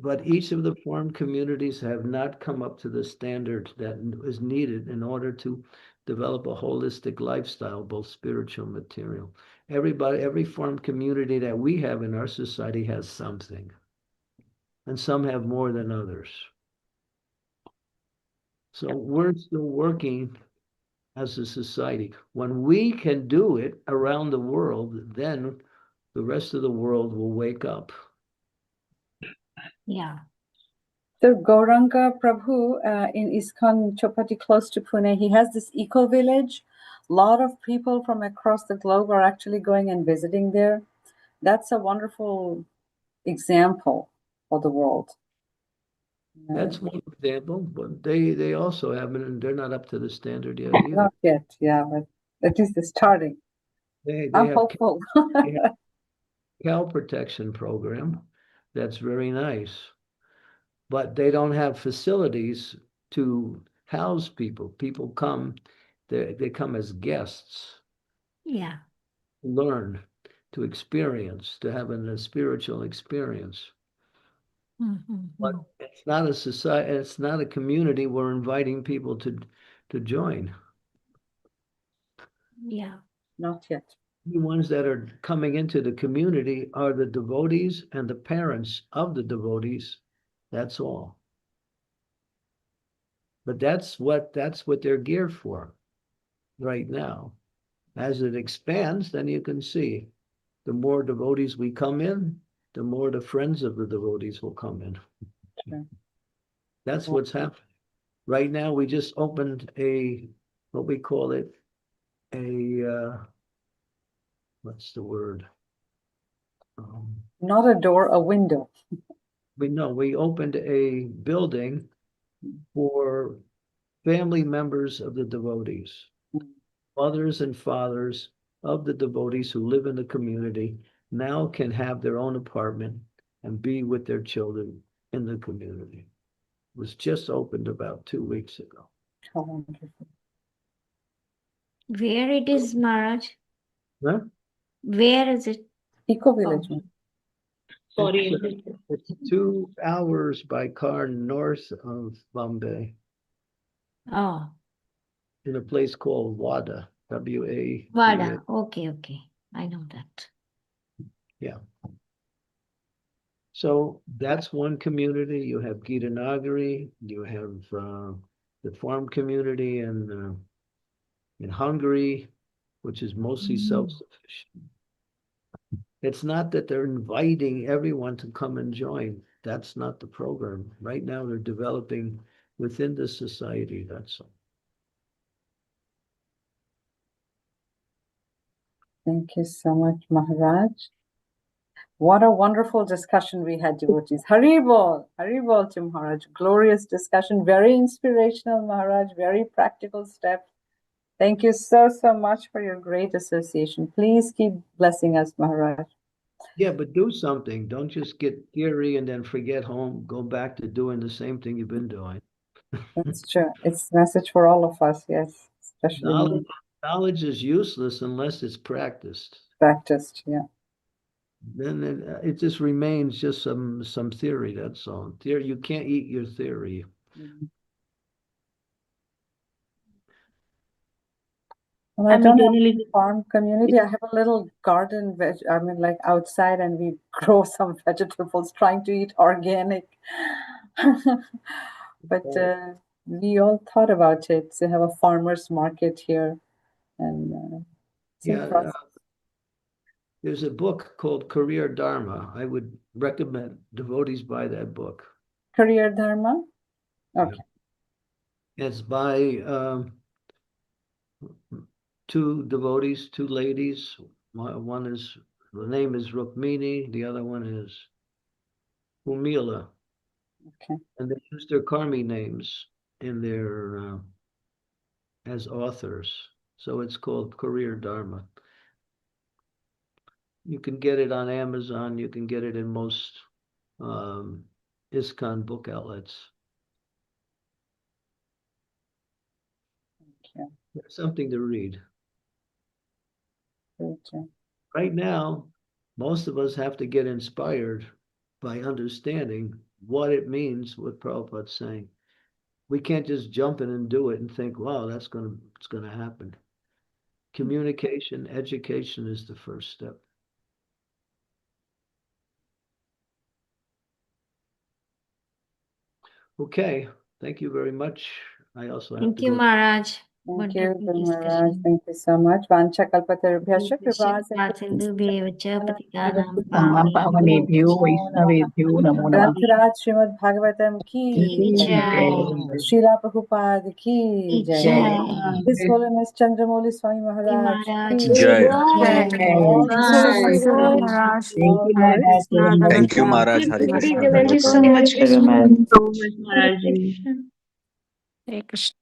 But each of the farm communities have not come up to the standard that is needed in order to develop a holistic lifestyle, both spiritual and material. Everybody, every farm community that we have in our society has something, and some have more than others. So we're still working as a society. When we can do it around the world, then the rest of the world will wake up. Yeah. So Gauranga Prabhu in ISKCON Chopati close to Pune, he has this eco village. A lot of people from across the globe are actually going and visiting there. That's a wonderful example for the world. That's one example, but they also haven't, and they're not up to the standard yet either. Not yet, yeah, but at least they're starting. They I'm have hopeful. they have cow protection program. That's very nice. But they don't have facilities to house people. People come, they come as guests, Yeah. to learn, to experience, to have a spiritual experience. But it's not a society, it's not a community we're inviting people to join. Yeah. Not yet. The ones that are coming into the community are the devotees and the parents of the devotees. That's all. But that's what they're geared for right now. As it expands, then you can see the more devotees we come in, the more the friends of the devotees will come in. Sure. That's what's happening. Right now, we just opened what we call it, what's the word? Not a door, a window. We opened a building for family members of the devotees, mothers and fathers of the devotees who live in the community now can have their own apartment and be with their children in the community. It was just opened about 2 weeks ago. How wonderful. Where it is, Maharaj? Huh? Where is it? Eco village. Sorry. It's 2 hours by car north of Bombay. Oh. In a place called Wada, W-A. Vada. Okay, okay. I know that. Yeah. So that's one community. You have Gita Nagari, you have the farm community in Hungary, which is mostly self-sufficient. It's not that they're inviting everyone to come and join. That's not the program. Right now, they're developing within the society. That's all. Thank you so much, Maharaj. What a wonderful discussion we had, devotees. Haribol to Maharaj. Glorious discussion, very inspirational, Maharaj, very practical step. Thank you so much for your great association. Please keep blessing us, Maharaj. Yeah, but do something. Don't just get theory and then forget home. Go back to doing the same thing you've been doing. That's true. It's a message for all of us, yes, especially me. Knowledge is useless unless it's practiced. Practiced, yeah. Then it just remains just some theory. That's all. Theory, you can't eat your theory. Well, I don't have a farm community. I have a little garden, like outside, and we grow some vegetables, trying to eat organic. But we all thought about it to have a farmer's market here. And there's a book called Career Dharma. I would recommend devotees buy that book. Career Dharma? Okay. Yeah. It's by 2 devotees, 2 ladies. One is, the name is Rukmini, the other one is Umila. Okay. And they use their karmi names in their as authors. So it's called Career Dharma. You can get it on Amazon. You can get it in most ISKCON book outlets. Thank you. Something to read. Okay. Right now, most of us have to get inspired by understanding what it means, what Prabhupada's saying. We can't just jump in and do it and think, wow, it's gonna happen. Communication, education is the first step. Okay, thank you very much. I also have Thank to you, go. Maharaj. Thank you, Wonderful Guru Maharaj. discussion. Thank you so much. Vancha kalpatarubhyascha kripa Sindhubhyev cha patitanam पावनेभ्यो वैष्णवेभ्यो नमो नमः ग्रंथराज श्रीमद् भागवतम की Jai. Srila Prabhupada की जय Jai. His Holiness Chandramauli Swami Maharaj Maharaj की Jai. All Maharaj. Thank you, Hare Maharaj. Krishna, Thank you, Dandavat Maharaj. Pranam. Hare Krishna. Thank Dandavat you so Pranam. much, Guru Maharaj. Hare Krishna.